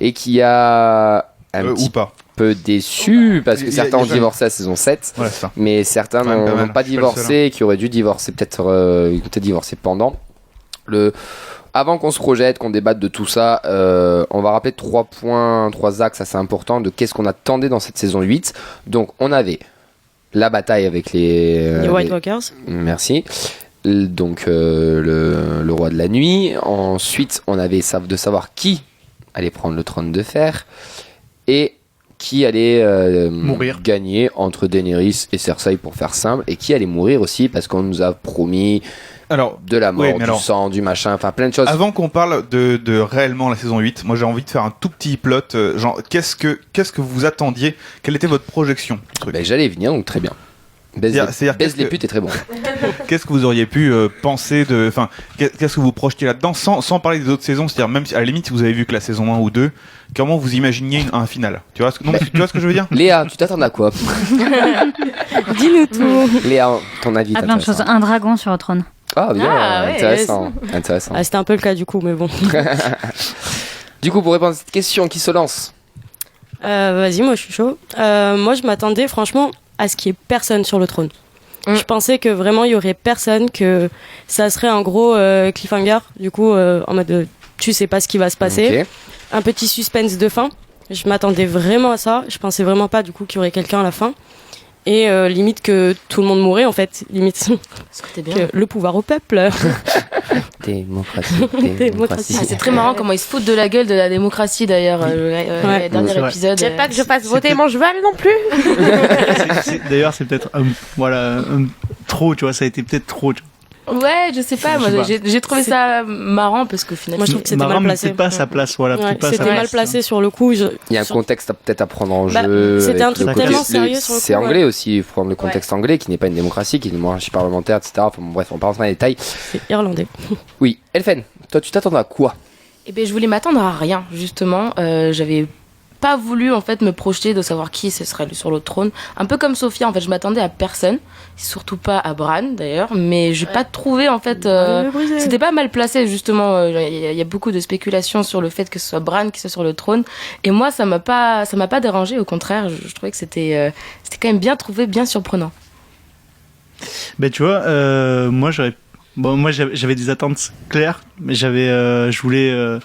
et qui a petit ou pas. peu déçu parce que Il y a- certains il y a ont quand divorcé à saison 7, Voilà, c'est ça. mais certains Quand même pas n'ont mal. pas Je suis pas le seul, divorcé, qui auraient dû divorcer peut-être divorcer pendant. Avant qu'on se projette, qu'on débatte de tout ça, on va rappeler 3 axes assez importants de qu'est-ce qu'on attendait dans cette saison 8. Donc on avait la bataille avec Les White Walkers. Merci. Donc le roi de la nuit. Ensuite, on avait de savoir qui allait prendre le trône de fer et qui allait Mourir. gagner entre Daenerys et Cersei pour faire simple, et qui allait mourir aussi parce qu'on nous a promis Alors, de la mort, oui, mais du alors, sang, du machin, enfin plein de choses. avant qu'on parle de réellement la saison 8, moi j'ai envie de faire un tout petit plot. Genre, qu'est-ce que vous attendiez? Quelle était votre projection du truc? Ben, j'allais y venir, donc très bien. C'est-à-dire Baise qu'est-ce les que- putes est très bon. Qu'est-ce que vous auriez pu penser de. Enfin, qu'est-ce que vous projetiez là-dedans sans parler des autres saisons? C'est-à-dire, même si, à la limite, si vous avez vu que la saison 1 ou 2, comment vous imaginiez un final? Tu vois non, mais tu vois ce que je veux dire? Léa, tu t'attends à quoi? Dis-nous tout. Léa, ton avis est Ah, plein de choses. intéressant. Un dragon sur le trône. Ah bien, Ah, ouais, intéressant. C'était un peu le cas du coup, mais bon. Du coup, pour répondre à cette question, qui se lance? Vas-y, moi je suis chaud. Moi je m'attendais franchement à ce qu'il y ait personne sur le trône. Je pensais que vraiment il y aurait personne, que ça serait un gros cliffhanger, du coup en mode tu sais pas ce qui va se passer. Ok. Un petit suspense de fin. Je m'attendais vraiment à ça. Je pensais vraiment pas du coup qu'il y aurait quelqu'un à la fin. Et limite que tout le monde mourrait en fait. Limite C'était bien. que le pouvoir au peuple. Démocratie. Ah, c'est très marrant comment ils se foutent de la gueule de la démocratie d'ailleurs. Ouais. Le dernier C'est vrai. épisode. Je sais pas que je fasse C'est voter peut-être- mon cheval non plus. D'ailleurs, c'est peut-être trop, tu vois, ça a été peut-être trop. Tu vois. Ouais, je sais pas. Je sais Moi, pas. j'ai trouvé ça marrant parce qu'au final. Moi, je trouve que c'était Marrant, mal mais placé. c'est pas sa place, voilà. Ouais, peut-être pas sa c'était place. mal placé sur le coup. Il y a un contexte peut-être à prendre en Bah, jeu. c'était un avec truc le tellement côté- sérieux sur le C'est coup, anglais ouais. aussi, il faut prendre le contexte anglais qui n'est pas une démocratie, qui est une monarchie parlementaire, etc. Enfin, bon, bref, on parle dans les détails. C'est irlandais. Oui, Elfen, toi tu t'attends à quoi? Eh ben, je voulais m'attendre à rien, justement. J'avais pas voulu, en fait, me projeter de savoir qui ce serait sur le trône. Un peu comme Sophia, en fait, je m'attendais à personne. Surtout pas à Bran, d'ailleurs. Mais j'ai pas trouvé, en fait... c'était pas mal placé, justement. Il y a beaucoup de spéculations sur le fait que ce soit Bran qui soit sur le trône. Et moi, ça m'a pas dérangé. Au contraire, je trouvais que c'était quand même bien trouvé, bien surprenant. Ben tu vois, moi j'avais des attentes claires, mais je voulais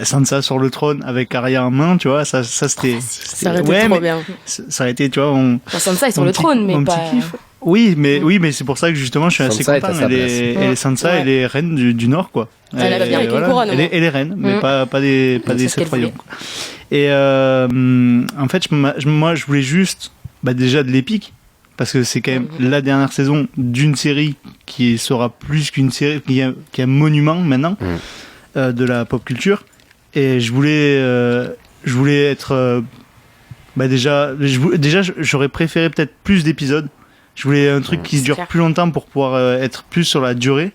Sansa sur le trône avec Arya en main, tu vois, ça c'était Ça aurait été trop bien. ça aurait été, tu vois, Enfin, Sansa est sur mon le petit- trône, mais mon pas... petit kiff. Oui, mais c'est pour ça que justement je suis assez Sansa est à content. sa Elle est Sansa, Ouais. elle est reine du Nord, quoi. Elle a bien avec une couronne, au moins. Elle est reine, mais Mm. pas des C'est ce sept qu'elle royaumes. voulait. quoi. Et en fait, moi je voulais juste déjà de l'épique. Parce que c'est quand même la dernière saison d'une série qui sera plus qu'une série, qui est un monument maintenant de la pop culture. Et je voulais être déjà j'aurais préféré peut-être plus d'épisodes. Je voulais un truc qui c'est dure clair. plus longtemps pour pouvoir être plus sur la durée.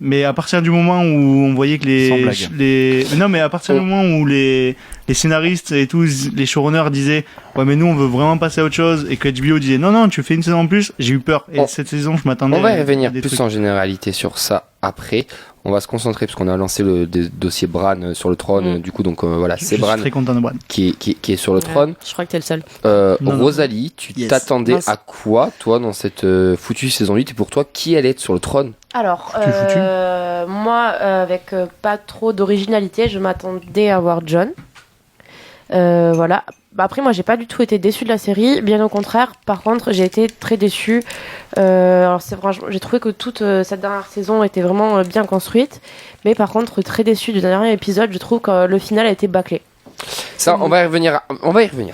Mais à partir du moment où on voyait que Sans blague. non, mais à partir du moment où les scénaristes et tous les showrunners disaient ouais mais nous on veut vraiment passer à autre chose, et que HBO disait non tu fais une saison en plus, j'ai eu peur. Et cette saison je m'attendais On va y à revenir des plus trucs. en généralité sur ça après. On va se concentrer parce qu'on a lancé le dossier Bran sur le trône. Du coup, donc voilà, Je c'est suis Bran très content de Bran. qui est sur le trône. Je crois que t'es le seul. Non. Rosalie, tu Yes. t'attendais Mince. à quoi, toi, dans cette foutue saison 8? Et pour toi, qui allait être sur le trône? Alors, Tu es foutu. moi, avec pas trop d'originalité, je m'attendais à voir Jon. Voilà. Bah, après, moi, j'ai pas du tout été déçue de la série, bien au contraire. Par contre, j'ai été très déçue. Alors, c'est franchement, j'ai trouvé que toute cette dernière saison était vraiment bien construite, mais par contre, très déçue du dernier épisode. Je trouve que le final a été bâclé. Ça, on va y revenir.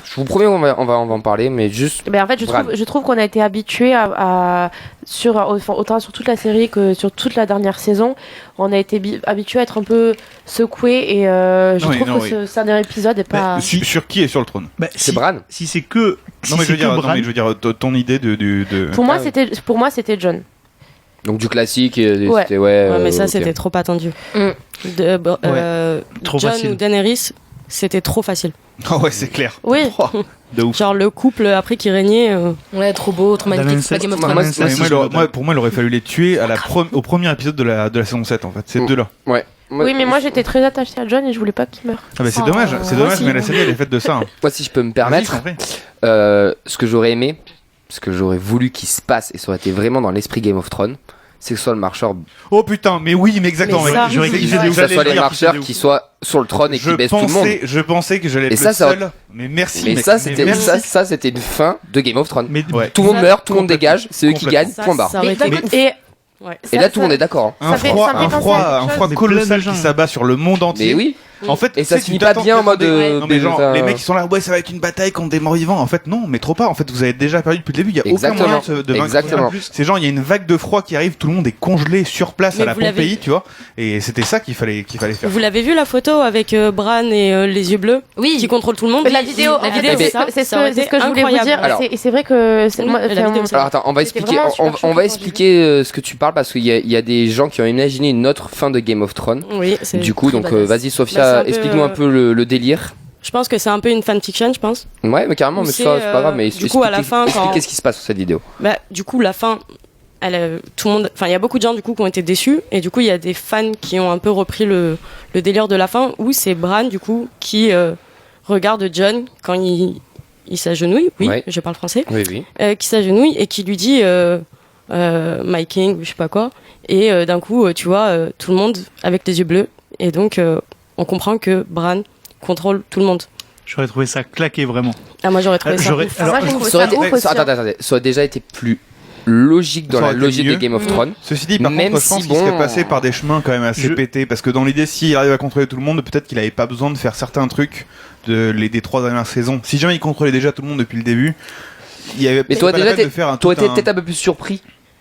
Je vous promets, on va en parler, mais juste. Ben, en fait, Bran. je trouve qu'on a été habitué autant sur toute la série que sur toute la dernière saison, on a été habitué à être un peu secoué, et je Non, mais trouve non, que oui. ce dernier épisode est pas. Sur qui est sur le trône? C'est Bran. Si c'est que Non, mais je veux dire, Bran, ton idée de... Pour moi, Ah, c'était Jon. Donc du classique, Ouais. c'était Ouais, mais ça, ok. c'était trop attendu. Mm. trop John facile. ou Daenerys, c'était trop facile. Oh ouais, c'est clair. Oui. De ouf. Genre le couple après qui régnait. Ouais, trop beau, trop magnifique. C'est pas Game of Thrones. Pour moi, il aurait fallu les tuer au premier épisode de la saison 7, en fait. Ces deux-là. Ouais, Oui, mais moi j'étais très attachée à John et je voulais pas qu'il meure. Ah bah c'est dommage, mais la série elle est faite de ça. Moi, si je peux me permettre, ce que j'aurais aimé, ce que j'aurais voulu qu'il se passe, et ça aurait été vraiment dans l'esprit Game of Thrones, c'est que ce soit le marcheur. Oh putain, mais oui, mais exactement. J'aurais kiffé que ce soit les marcheurs qui soient sur le trône et qui baissent tout le monde. Je pensais que j'allais être le seul. Mais merci. Mais mec, ça, c'était une fin de Game of Thrones. Ouais. Tout le monde meurt, tout le monde dégage, c'est eux qui gagnent, point barre. Et là, tout le monde est d'accord. Un froid colossal qui s'abat sur le monde entier. Mais oui. En fait, et ça finit pas bien en mode. Non, mais genre, les mecs qui sont là, ouais, ça va être une bataille contre des morts vivants. En fait, non, mais trop pas. En fait, vous avez déjà perdu depuis le début. Il y a aucun moyen de vaincre. Exactement. C'est genre, il y a une vague de froid qui arrive, tout le monde est congelé sur place à la Pompéi, tu vois. Et c'était ça qu'il fallait faire. Vous l'avez vu la photo avec Bran et les yeux bleus, qui contrôlent tout le monde. La vidéo, c'est ce que je voulais vous dire. Et c'est vrai que alors attends, on va expliquer ce que tu parles parce qu'il y a des gens qui ont imaginé une autre fin de Game of Thrones. Oui. Du coup, donc vas-y Sophia, explique-nous un peu le délire. Je pense que c'est un peu une fanfiction, je pense. Ouais, mais carrément, mais ça c'est pas grave. Mais du coup, à la fin, qu'est-ce qui se passe sur cette vidéo? Bah, du coup, la fin, tout le monde, enfin, il y a beaucoup de gens du coup qui ont été déçus, et du coup, il y a des fans qui ont un peu repris le délire de la fin où c'est Bran du coup qui regarde Jon quand il s'agenouille. Oui, ouais. Je parle français. Oui. Qui s'agenouille et qui lui dit My King, je sais pas quoi. Et d'un coup, tu vois, tout le monde avec les yeux bleus. Et donc, on comprend que Bran contrôle tout le monde. J'aurais trouvé ça claqué, vraiment. Ah, moi, j'aurais trouvé ça ouf. Ça aurait déjà été plus logique dans la logique de Game of Thrones. Ceci dit, par contre, je pense qu'il serait passé par des chemins quand même assez pétés. Parce que dans l'idée, s'il arrive à contrôler tout le monde, peut-être qu'il avait pas besoin de faire certains trucs des 3 dernières saisons. Si jamais il contrôlait déjà tout le monde depuis le début, il y avait pas la peine de faire toi t'étais peut-être un peu plus surpris.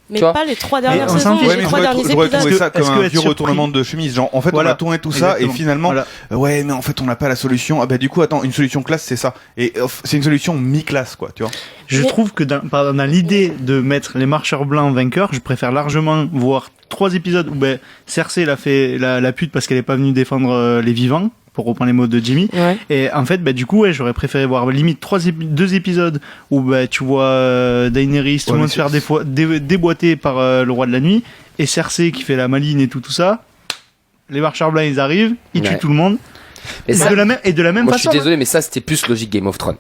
Mais pas les 3 dernières saisons, les 3 derniers épisodes. J'aurais trouvé ça comme un vieux retournement de chemise. Genre, en fait, on a tourné tout ça et finalement, ouais, mais en fait, on n'a pas la solution. Ah bah du coup, attends, une solution classe, c'est ça. Et c'est une solution mi-classe, quoi, tu vois. Je trouve que dans l'idée de mettre les marcheurs blancs vainqueurs, je préfère largement voir 3 épisodes où Cersei l'a fait la pute parce qu'elle est pas venue défendre les vivants, pour reprendre les mots de Jimmy. Ouais. Et en fait, du coup, j'aurais préféré voir limite 2 épisodes où tu vois Daenerys, tout le monde se faire déboîter par le roi de la nuit, et Cersei qui fait la maline et tout ça. Les marcheurs blancs, ils arrivent, ils tuent tout le monde. Et de la même façon. Je suis désolé, mais ça c'était plus logique Game of Thrones.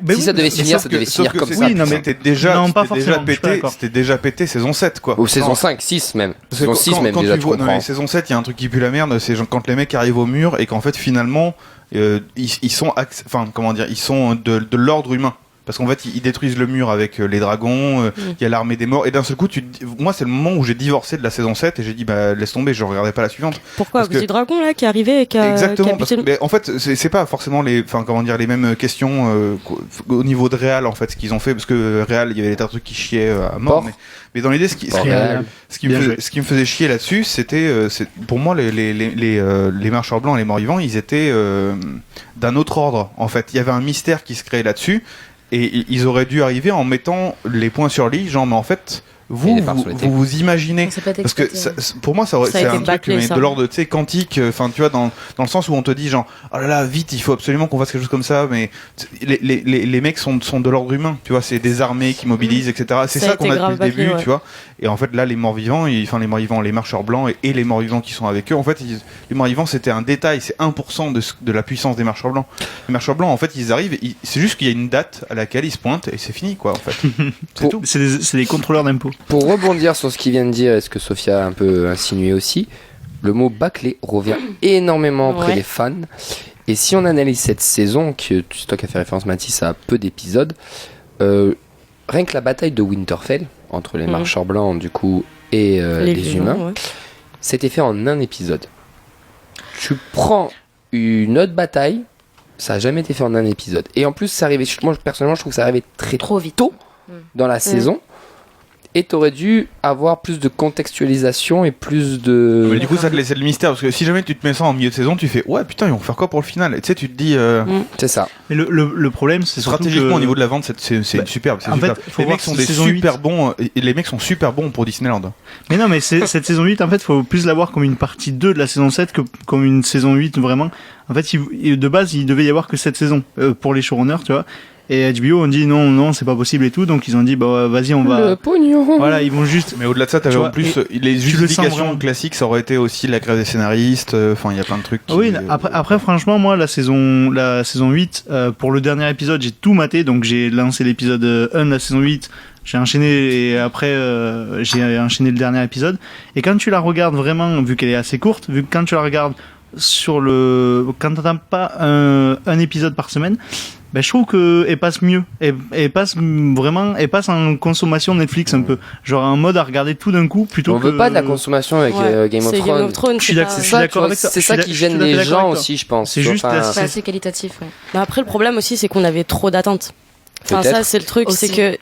Si ça devait finir, ça devait finir comme ça. Oui, non, mais c'était déjà pété saison 7, quoi. Ou saison 5, 6 même. Saison 6 même déjà, tu comprends. Saison 7, il y a un truc qui pue la merde, c'est quand les mecs arrivent au mur et qu'en fait finalement ils sont de l'ordre humain. Parce qu'en fait, ils détruisent le mur avec les dragons, il y a l'armée des morts, et d'un seul coup, moi, c'est le moment où j'ai divorcé de la saison 7 et j'ai dit, laisse tomber, je regardais pas la suivante. Pourquoi? Parce que du dragon, là, qui est arrivé et qui a. Exactement, parce que, en fait, c'est pas forcément les mêmes questions au niveau de Real, en fait, ce qu'ils ont fait, parce que Real, il y avait des tas de trucs qui chiaient à mort, mais dans l'idée, ce qui me faisait chier là-dessus, c'était, pour moi, les marcheurs blancs et les morts vivants, ils étaient d'un autre ordre, en fait. Il y avait un mystère qui se créait là-dessus. Et ils auraient dû arriver en mettant les points sur l'île, genre, mais en fait, vous imaginez, parce que pour moi, c'est un truc de l'ordre, tu sais, quantique, enfin, tu vois, dans le sens où on te dit, genre, oh là là, vite, il faut absolument qu'on fasse quelque chose comme ça, mais les mecs sont de l'ordre humain, tu vois, c'est des armées qui mobilisent, etc. C'est ça qu'on a depuis le début, tu vois. Et en fait, là, les morts-vivants, les marcheurs blancs et les morts-vivants qui sont avec eux, en fait, les morts-vivants, c'était un détail, c'est 1% de la puissance des marcheurs blancs. Les marcheurs blancs, en fait, ils arrivent, c'est juste qu'il y a une date à laquelle ils se pointent et c'est fini, quoi, en fait. C'est tout. C'est des contrôleurs d'impôts. Pour rebondir sur ce qu'il vient de dire, et ce que Sophia a un peu insinué aussi, le mot bâclé revient énormément auprès des fans. Et si on analyse cette saison, que c'est toi qui as fait référence, Mathis, à peu d'épisodes, rien que la bataille de Winterfell, entre les marcheurs blancs, du coup, et les humains, c'était fait en un épisode. Tu prends une autre bataille, ça n'a jamais été fait en un épisode. Et en plus, ça arrivait, moi personnellement, je trouve que ça arrivait trop vite tôt dans la saison. Et t'aurais dû avoir plus de contextualisation et plus de... Mais du coup, ça te laissait le mystère, parce que si jamais tu te mets ça en milieu de saison, tu fais ouais, putain, ils vont faire quoi pour le final? Et tu sais, tu te dis. C'est ça. Mais le problème, c'est stratégiquement au niveau de la vente, c'est superbe. En fait, les mecs sont super bons, et les mecs sont super bons pour Disneyland. Mais non, mais cette saison 8, en fait, faut plus la voir comme une partie 2 de la saison 7 que comme une saison 8 vraiment. En fait, de base, il devait y avoir que cette saison pour les showrunners, tu vois. Et HBO ont dit non, c'est pas possible et tout, donc ils ont dit bah vas-y, on va. Le pognon. Voilà, ils vont juste. Mais au-delà de ça, t'avais en plus les justifications vraiment. classiques, ça aurait été aussi la grève des scénaristes. Enfin, il y a plein de trucs. Oui, après, franchement, moi, la saison 8, pour le dernier épisode, j'ai tout maté, donc j'ai lancé l'épisode 1 de la saison 8. J'ai enchaîné et après j'ai enchaîné le dernier épisode. Et quand tu la regardes vraiment, vu qu'elle est assez courte, vu que quand tu la regardes quand t'attends pas un épisode par semaine, ben je trouve que elle passe mieux. Elle passe en consommation Netflix un peu. Genre en mode à regarder tout d'un coup plutôt que. On veut pas de la consommation avec Game of Thrones. Je suis d'accord avec ça. C'est ça qui gêne les gens aussi, je pense. C'est juste c'est assez qualitatif. Ouais. Mais après, le problème aussi, c'est qu'on avait trop d'attentes. Enfin, ça, c'est le truc, Aussi. c'est que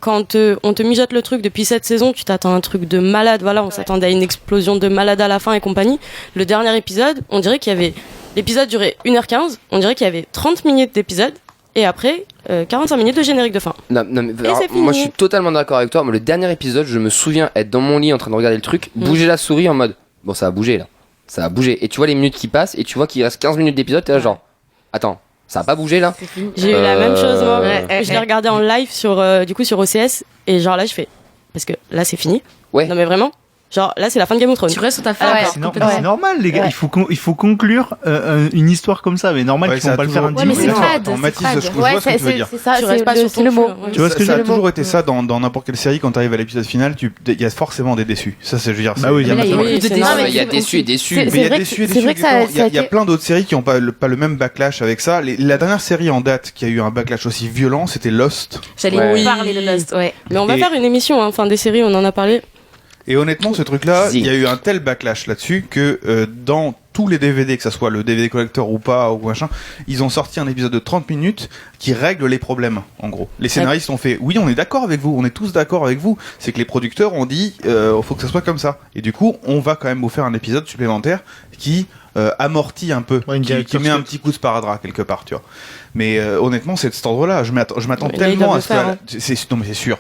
quand on te mijote le truc depuis cette saison, tu t'attends à un truc de malade. Voilà, on s'attendait à une explosion de malade à la fin et compagnie. Le dernier épisode, on dirait qu'il y avait. L'épisode durait 1h15, on dirait qu'il y avait 30 minutes d'épisode et après 45 minutes de générique de fin. Non, mais alors, moi je suis totalement d'accord avec toi. Moi, le dernier épisode, je me souviens être dans mon lit en train de regarder le truc, bouger la souris en mode bon, ça a bougé là. Ça a bougé. Et tu vois les minutes qui passent et tu vois qu'il reste 15 minutes d'épisode, t'es là genre attends. Ça a pas bougé là. J'ai eu la même chose moi. Je l'ai regardé en live sur OCS et genre là je fais parce que là c'est fini. Ouais. Non mais vraiment. Genre là c'est la fin de Game of Thrones. Tu restes sur ta fin. C'est normal les gars. Il faut conclure une histoire comme ça. Mais normal qu'ils vont pas le faire en 10 minutes. Mathis, je vois ce que tu veux dire. C'est ça. Tu restes pas sur le mot. Tu vois ce que ça a toujours été ça dans n'importe quelle série quand t'arrives à l'épisode final, il y a forcément des déçus. Ça c'est je veux dire. Bah oui, il y a déçus et déçus. Mais il y a déçus et déçus. Il y a plein d'autres séries qui ont pas le même backlash avec ça. La dernière série en date qui a eu un backlash aussi violent, c'était Lost. J'allais parler de Lost, ouais. Mais on va faire une émission, enfin des séries, on en a parlé. Et honnêtement, ce truc-là, il y a eu un tel backlash là-dessus que dans tous les DVD, que ça soit le DVD collector ou pas, ou machin, ils ont sorti un épisode de 30 minutes qui règle les problèmes, en gros. Les scénaristes ont fait, oui, on est d'accord avec vous, on est tous d'accord avec vous. C'est que les producteurs ont dit, faut que ça soit comme ça. Et du coup, on va quand même vous faire un épisode supplémentaire qui amortit un peu, qui met un petit coup de sparadrap quelque part, tu vois. Mais honnêtement, c'est de cet ordre-là. Je m'attends tellement à ce que... Non, mais c'est sûr.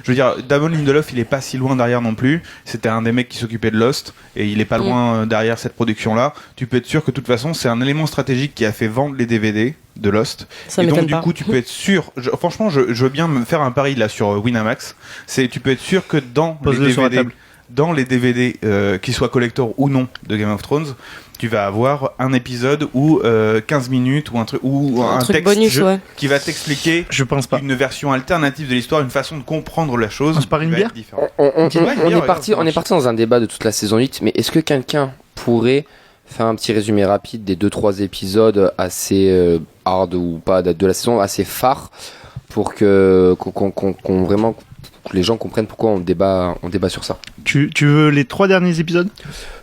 Je veux dire, Damon Lindelof, il est pas si loin derrière non plus. C'était un des mecs qui s'occupait de Lost, et il est pas loin derrière cette production-là. Tu peux être sûr que de toute façon, c'est un élément stratégique qui a fait vendre les DVD de Lost. Ça et donc, m'étonne du pas. coup, tu peux être sûr... Franchement, je veux bien me faire un pari là sur Winamax. Tu peux être sûr que dans les DVD, qu'ils soient collector ou non de Game of Thrones, tu vas avoir un épisode ou 15 minutes ou un truc texte bonus, qui va t'expliquer une version alternative de l'histoire, une façon de comprendre la chose. On se parie une bière. On est parti dans un débat de toute la saison 8, mais est-ce que quelqu'un pourrait faire un petit résumé rapide des 2-3 épisodes assez hard ou pas de la saison, assez phares pour que les gens comprennent pourquoi on débat sur ça. Tu veux les 3 derniers épisodes?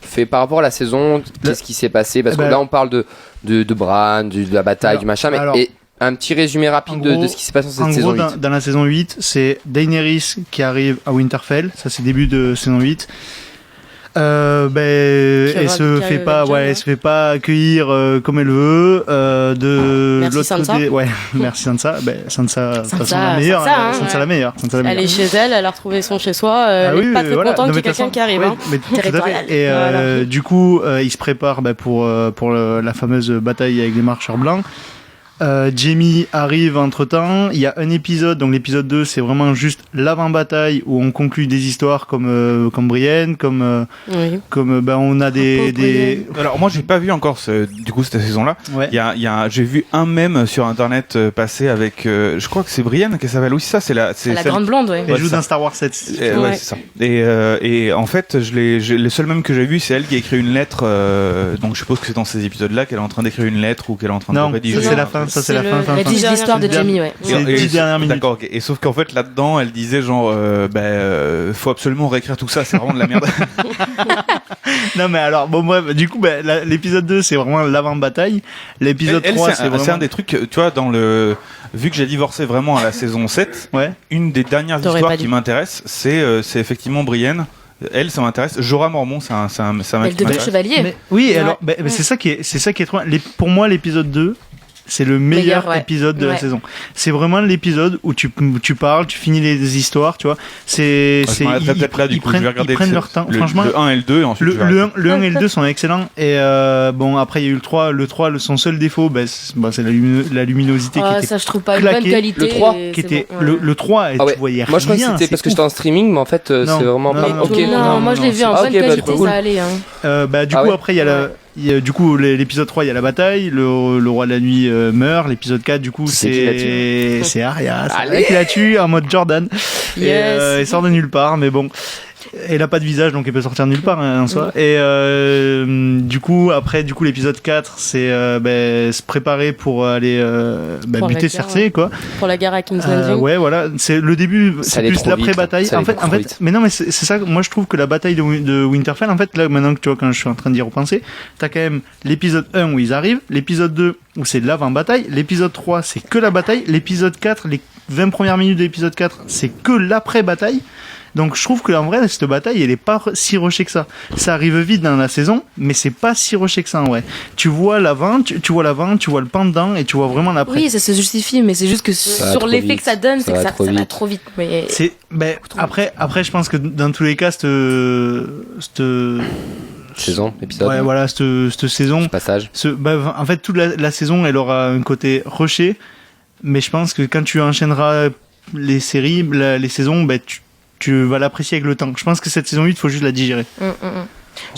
Fait par rapport à la saison, qu'est-ce qui s'est passé? Parce que là on parle de Bran, de la bataille, du machin, et un petit résumé rapide de ce qui s'est passé dans cette saison 8. Dans la saison 8, c'est Daenerys qui arrive à Winterfell, ça c'est début de saison 8. Elle se fait pas accueillir comme elle veut de merci l'autre Sansa. côté. Ouais, merci Sansa. Sansa la meilleure. Sansa la meilleure. Elle est chez elle, elle a retrouvé son chez soi. Elle est pas très contente qu'il y ait quelqu'un qui arrive. Et du coup, il se prépare pour la fameuse bataille avec les marcheurs blancs. Jaime arrive entre temps. Il y a un épisode, donc l'épisode 2, c'est vraiment juste l'avant-bataille où on conclut des histoires comme Brienne, comme on a des. Alors moi j'ai pas vu encore du coup cette saison-là. Ouais. J'ai vu un mème sur internet passer avec, je crois que c'est Brienne qui s'appelle. Oui, ça c'est la grande blonde, ouais. Elle joue dans Star Wars 7. Ouais, c'est ça. Et en fait, le seul mème que j'ai vu, c'est elle qui a écrit une lettre. Donc je suppose que c'est dans ces épisodes-là qu'elle est en train d'écrire une lettre ou qu'elle est en train de rédiger. Non, c'est la fin. Ça c'est la fin. Rédige l'histoire de Jaime, ouais. C'est les 10 dernières minutes. D'accord, ok. Et sauf qu'en fait là-dedans, elle disait genre, faut absolument réécrire tout ça, c'est vraiment de la merde. Non mais alors, bon bref, du coup, l'épisode 2 c'est vraiment l'avant-bataille. L'épisode 3 c'est vraiment... un des trucs, tu vois, vu que j'ai divorcé vraiment à la saison 7, une des dernières histoires qui m'intéresse, c'est effectivement Brienne. Elle, ça m'intéresse. Jorah Mormont, c'est un mec qui m'intéresse. Chevalier. Oui, alors, c'est ça qui est trop... Pour moi, l'épisode 2, c'est le meilleur ouais. épisode de la Ouais. saison. C'est vraiment l'épisode où tu parles, tu finis les histoires, tu vois. C'est Je m'arrêterai peut-être là, du coup, je vais regarder ils prennent leur temps. Franchement, le 1 et le 2, et ensuite je vais arrêter. le 1 et le 2 sont excellents. Et bon, après, il y a eu le 3. Le 3, son seul défaut, c'est la luminosité qui Ah, était ça, je trouve pas une bonne claquée. qualité. Le 3, et qui c'est était, bon, ouais. le 3, Ah ouais. tu voyais Moi je crois que rien, c'était parce que c'était en streaming, mais en fait Non, c'est vraiment non, pas. non, Ok. Non, moi je l'ai vu en Ah, bonne ok, bah, qualité, cool. ça allait. Hein. Du Ah coup, ouais. après, il y a du coup l'épisode 3, il y a la bataille, le roi de la nuit meurt, l'épisode 4, du coup, C'est qui la c'est Arya, c'est Allez. elle qui la tue en mode Jordan. Yes. Et elle sort de nulle part, mais bon. Elle a pas de visage, donc elle peut sortir de nulle part en soi. Et du coup, après, l'épisode 4, c'est se préparer pour aller Pour la buter guerre, Cersei, ouais. quoi. Pour la guerre à King's Landing. Ouais, voilà. C'est le début, Ça c'est allait plus trop vite, l'après-bataille. ça En allait fait, trop vite. mais non, mais c'est ça. Moi, je trouve que la bataille de Winterfell, en fait, là, maintenant que tu vois, quand je suis en train d'y repenser, t'as quand même l'épisode 1 où ils arrivent, l'épisode 2 où c'est de l'avant-bataille, l'épisode 3 c'est que la bataille, l'épisode 4, les 20 premières minutes de l'épisode 4 c'est que l'après-bataille. Donc je trouve que en vrai cette bataille elle est pas si rushée que ça. Ça arrive vite dans la saison, mais c'est pas si rushé que ça en vrai. Tu vois l'avant, tu vois le pendant et tu vois vraiment l'après. Oui, ça se justifie, mais c'est juste que va sur trop l'effet vite. que ça donne, c'est que va ça trop va vite. trop vite. Mais C'est après je pense que dans tous les cas cette Saison, épisode. ouais voilà cette saison Passage. en fait toute la saison elle aura un côté rushé, mais je pense que quand tu enchaîneras les séries, les saisons, tu vas l'apprécier avec le temps. Je pense que cette saison 8, il faut juste la digérer.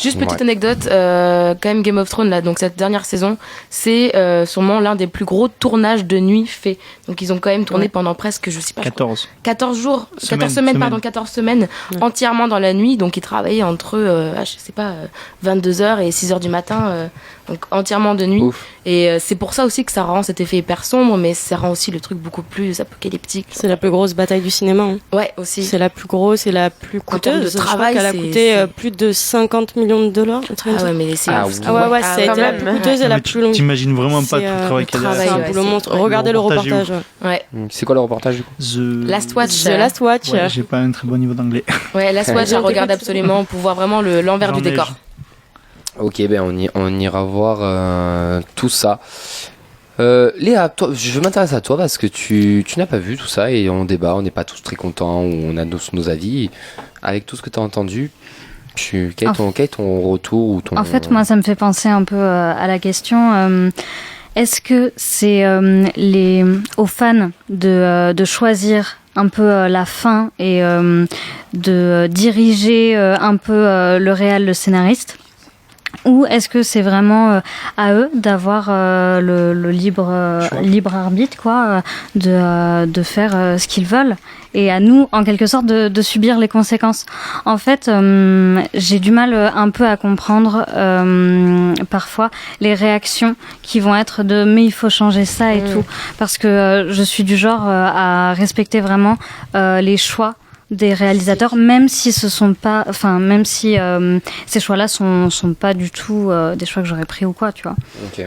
Juste petite Ouais. anecdote, quand même Game of Thrones là, donc cette dernière saison, c'est sûrement l'un des plus gros tournages de nuit faits. Donc ils ont quand même tourné pendant presque, je sais pas, 14. 14 jours, Semaine, 14 semaines, semaine. pardon, 14 semaines entièrement dans la nuit. Donc ils travaillaient entre, je sais pas, 22h et 6h du matin, donc entièrement de nuit. Ouf. Et c'est pour ça aussi que ça rend cet effet hyper sombre, mais ça rend aussi le truc beaucoup plus apocalyptique. C'est la plus grosse bataille du cinéma. Hein. Ouais, aussi. C'est la plus grosse et la plus En termes de coûteuse. Je crois travail, qu'elle a c'est- coûté c'est- plus de 50 millions de dollars. un truc comme Ah ça. ouais, mais c'est Ah ouf. oui. Ah ouais, ça a quand été la même. plus coûteuse et la plus longue. T'imagines vraiment pas C'est, tout le travail qu'il y a travail, C'est derrière. un ouais, boulot c'est- monstre. ouais, Regardez le le reportage est reportage. Ouais. C'est quoi le reportage du coup? Last Watch. The Last Watch. Ouais, j'ai pas un très bon niveau d'anglais. Ouais, Last Watch, à regarder absolument pour voir vraiment l'envers du J'en ai- décor. Ok, on ira voir tout ça. Léa, toi, je m'intéresse à toi parce que tu n'as pas vu tout ça et on débat, on n'est pas tous très contents, on a nos avis. Avec tout ce que tu as entendu, quel est ton retour ou ton... En fait, moi, ça me fait penser un peu à la question. Est-ce que c'est aux fans de choisir un peu la fin et de diriger un peu le réel, le scénariste, ou est-ce que c'est vraiment à eux d'avoir le libre arbitre, quoi, de faire ce qu'ils veulent, et à nous, en quelque sorte, de subir les conséquences. En fait, j'ai du mal un peu à comprendre parfois les réactions qui vont être de mais il faut changer ça et tout, parce que je suis du genre à respecter vraiment les choix des réalisateurs, même si ce sont pas, enfin même si ces choix-là sont pas du tout des choix que j'aurais pris ou quoi, tu vois. Ok.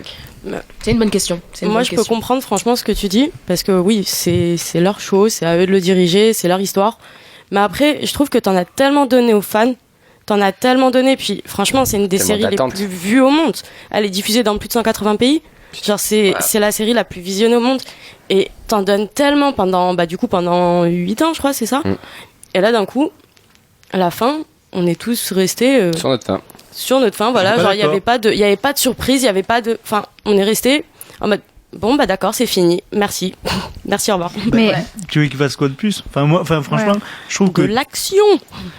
C'est une bonne question. Moi, je peux comprendre franchement ce que tu dis, parce que oui, c'est leur show, c'est à eux de le diriger, c'est leur histoire. Mais après, je trouve que t'en as tellement donné aux fans, t'en as tellement donné, puis franchement, c'est une des Tellement séries d'attente. les plus vues au monde. Elle est diffusée dans plus de 180 pays. Genre, c'est la série la plus visionnée au monde. Et t'en donnes tellement pendant 8 ans, je crois, c'est ça. Et là, d'un coup, à la fin, on est tous restés Sur notre fin. sur notre fin, voilà. pas Genre, il d'accord. y avait pas de surprise, il y avait pas de. Enfin, on est restés en mode. Bon, bah d'accord, c'est fini. Merci. Merci, au revoir. Mais Tu veux qu'il fasse quoi de plus? Franchement, je trouve que. De l'action.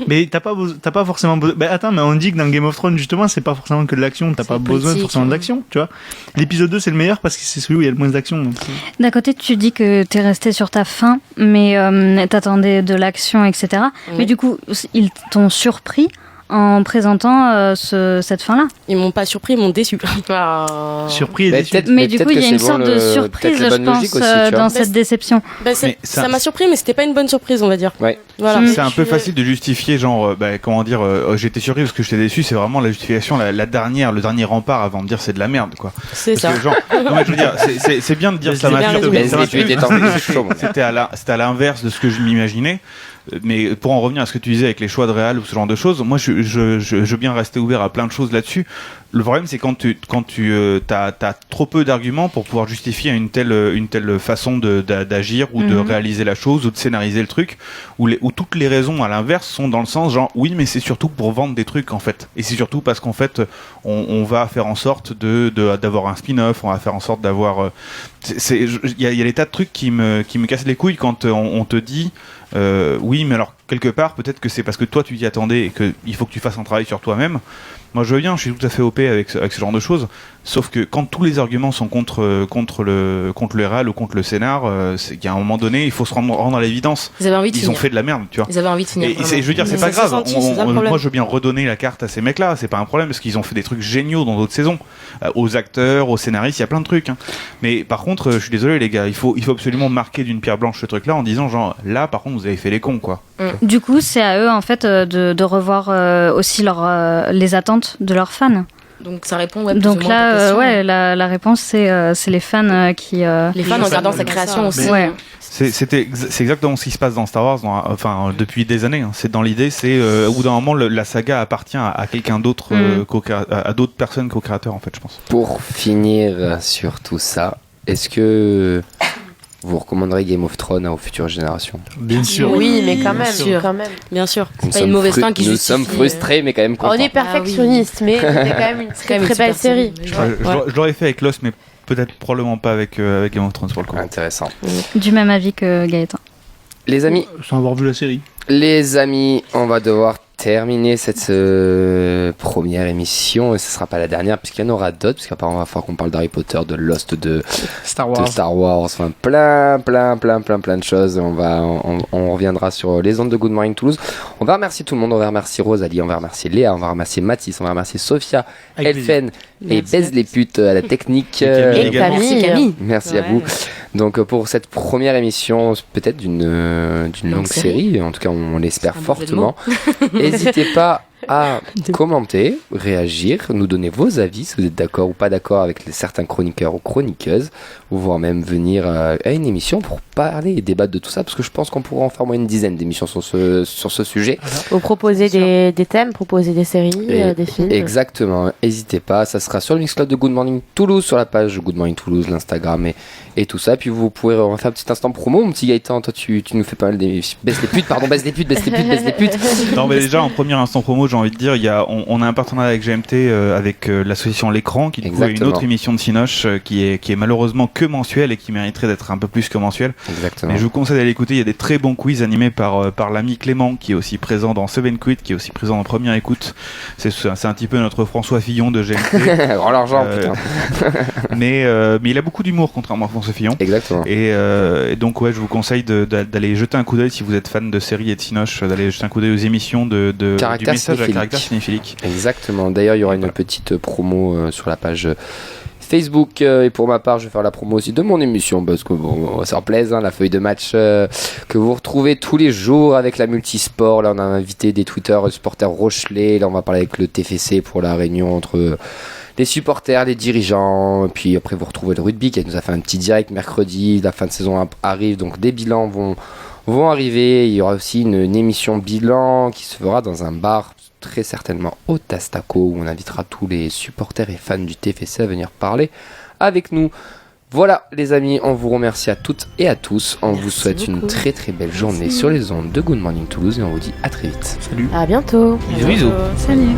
Mais t'as pas forcément besoin. Attends, mais on dit que dans Game of Thrones, justement, c'est pas forcément que de l'action. T'as pas besoin politique, forcément d'action, tu vois. L'épisode 2, c'est le meilleur parce que c'est celui où il y a le moins d'action. donc c'est- d'un côté, tu dis que t'es resté sur ta fin, mais t'attendais de l'action, etc. Mais du coup, ils t'ont surpris en présentant cette fin-là. Ils m'ont pas surpris, ils m'ont déçu. Surpris et Mais déçu. peut-être- Mais du coup, il y a que une c'est sorte bon, de peut-être surprise, la je bonne pense, logique aussi, tu vois. dans cette déception. Bah, Mais ça m'a surpris, mais c'était pas une bonne surprise, on va dire. Ouais. Voilà. C'est un peu facile de justifier, genre, comment dire, j'étais surpris parce que j'étais déçu, c'est vraiment la justification, le dernier rempart avant de dire c'est de la merde, quoi. C'est Parce ça. que, genre, non, mais je veux dire, c'est bien de dire ça m'a bien surpris. résumé. ça m'a Vas-y, tu étais surpris, tenté, je suis chaud, moi. C'était à l'inverse de ce que je m'imaginais. Mais pour en revenir à ce que tu disais avec les choix de réal ou ce genre de choses, moi je veux bien rester ouvert à plein de choses là-dessus. Le problème, c'est quand tu t'as trop peu d'arguments pour pouvoir justifier une telle façon d'agir ou de réaliser la chose ou de scénariser le truc, où toutes les raisons à l'inverse sont dans le sens genre oui, mais c'est surtout pour vendre des trucs en fait, et c'est surtout parce qu'en fait on va faire en sorte d'avoir un spin-off, on va faire en sorte d'avoir il y a des tas de trucs qui me cassent les couilles quand on te dit oui, mais alors quelque part peut-être que c'est parce que toi tu t'y attendais et qu'il faut que tu fasses un travail sur toi-même. Moi je suis tout à fait OP avec ce genre de choses, sauf que quand tous les arguments sont contre le réal ou contre le scénar, c'est qu'à un moment donné il faut se rendre à l'évidence. Ils ont fait de la merde, tu vois. Ils avaient envie de finir. Et je veux dire, c'est pas grave. Moi je veux bien redonner la carte à ces mecs-là, c'est pas un problème parce qu'ils ont fait des trucs géniaux dans d'autres saisons. Aux acteurs, aux scénaristes, il y a plein de trucs. Hein. Mais par contre, je suis désolé les gars, il faut absolument marquer d'une pierre blanche ce truc-là en disant genre là par contre vous avez fait les cons quoi. Du coup, c'est à eux en fait de revoir aussi les attentes de leurs fans. Donc ça répond donc là la réponse c'est les fans qui les fans en regardant sa création aussi. Ouais. C'est exactement ce qui se passe dans Star Wars depuis des années hein. C'est dans l'idée, c'est au bout d'un moment la saga appartient à quelqu'un d'autre à d'autres personnes co-créateurs en fait, je pense. Pour finir sur tout ça, est-ce que vous recommanderez Game of Thrones aux futures générations? Bien sûr. Oui, mais quand même. Bien sûr. C'est pas une mauvaise fin qui Nous justifie. sommes frustrés, mais quand même contents. On est perfectionniste, mais c'est quand même une très belle série. Je l'aurais fait avec Lost, mais peut-être probablement pas avec Game of Thrones pour le coup. Intéressant. Du même avis que Gaëtan. Les amis, sans avoir vu la série. Les amis, on va devoir terminer cette première émission et ce sera pas la dernière puisqu'il y en aura d'autres, puisqu'apparemment il va falloir qu'on parle d'Harry Potter, de Lost, de Star Wars, enfin plein de choses. On reviendra sur les ondes de Good Morning Toulouse. On va remercier tout le monde, on va remercier Rosalie, on va remercier Léa, on va remercier Mathis, on va remercier Sophia, Elfen et Baise les putes à la technique. Et Camille. Merci à vous. Donc pour cette première émission, peut-être d'une longue série, en tout cas on l'espère fortement. N'hésitez pas à commenter, réagir, nous donner vos avis, si vous êtes d'accord ou pas d'accord avec certains chroniqueurs ou chroniqueuses, ou voire même venir à une émission pour parler et débattre de tout ça, parce que je pense qu'on pourra en faire moins une dizaine d'émissions sur ce sujet. Ou proposer des thèmes, proposer des séries, des films. Exactement, n'hésitez pas, ça sera sur le Mixcloud de Good Morning Toulouse, sur la page Good Morning Toulouse, l'Instagram et tout ça. Puis vous pourrez refaire un petit instant promo, mon petit Gaëtan, toi tu nous fais pas mal des... Baisse les putes. Non mais déjà en premier instant promo, j'ai envie de dire, on a un partenariat avec GMT, avec l'association L'Écran, qui du coup, a une autre émission de Cinoche qui est malheureusement que mensuelle et qui mériterait d'être un peu plus que mensuelle. Exactement. Mais je vous conseille d'aller l'écouter, il y a des très bons quiz animés par l'ami Clément, qui est aussi présent dans Seven Quit, qui est aussi présent en première écoute. C'est un petit peu notre François Fillon de GMT. Grand l'argent, putain. mais il a beaucoup d'humour, contrairement à François Fillon. Exactement. Et donc ouais, je vous conseille d'aller jeter un coup d'œil si vous êtes fan de séries et de Cinoche, d'aller jeter un coup d'œil aux émissions du message à caractère cinéphilique. Exactement. D'ailleurs, il y aura une petite promo sur la page Facebook, et pour ma part je vais faire la promo aussi de mon émission parce que bon, ça en plaise, hein, la feuille de match que vous retrouvez tous les jours avec la multisport. Là on a invité des tweeters supporters Rochelet, là on va parler avec le TFC pour la réunion entre les supporters, les dirigeants, puis après vous retrouvez le rugby qui nous a fait un petit direct mercredi, la fin de saison arrive, donc des bilans vont arriver. Il y aura aussi une émission bilan qui se fera dans un bar très certainement au Tastaco, où on invitera tous les supporters et fans du TFC à venir parler avec nous. Voilà les amis, on vous remercie à toutes et à tous. On vous souhaite une très très belle journée sur les ondes de Good Morning Toulouse et on vous dit à très vite. Salut. À bientôt. Bisous. Salut.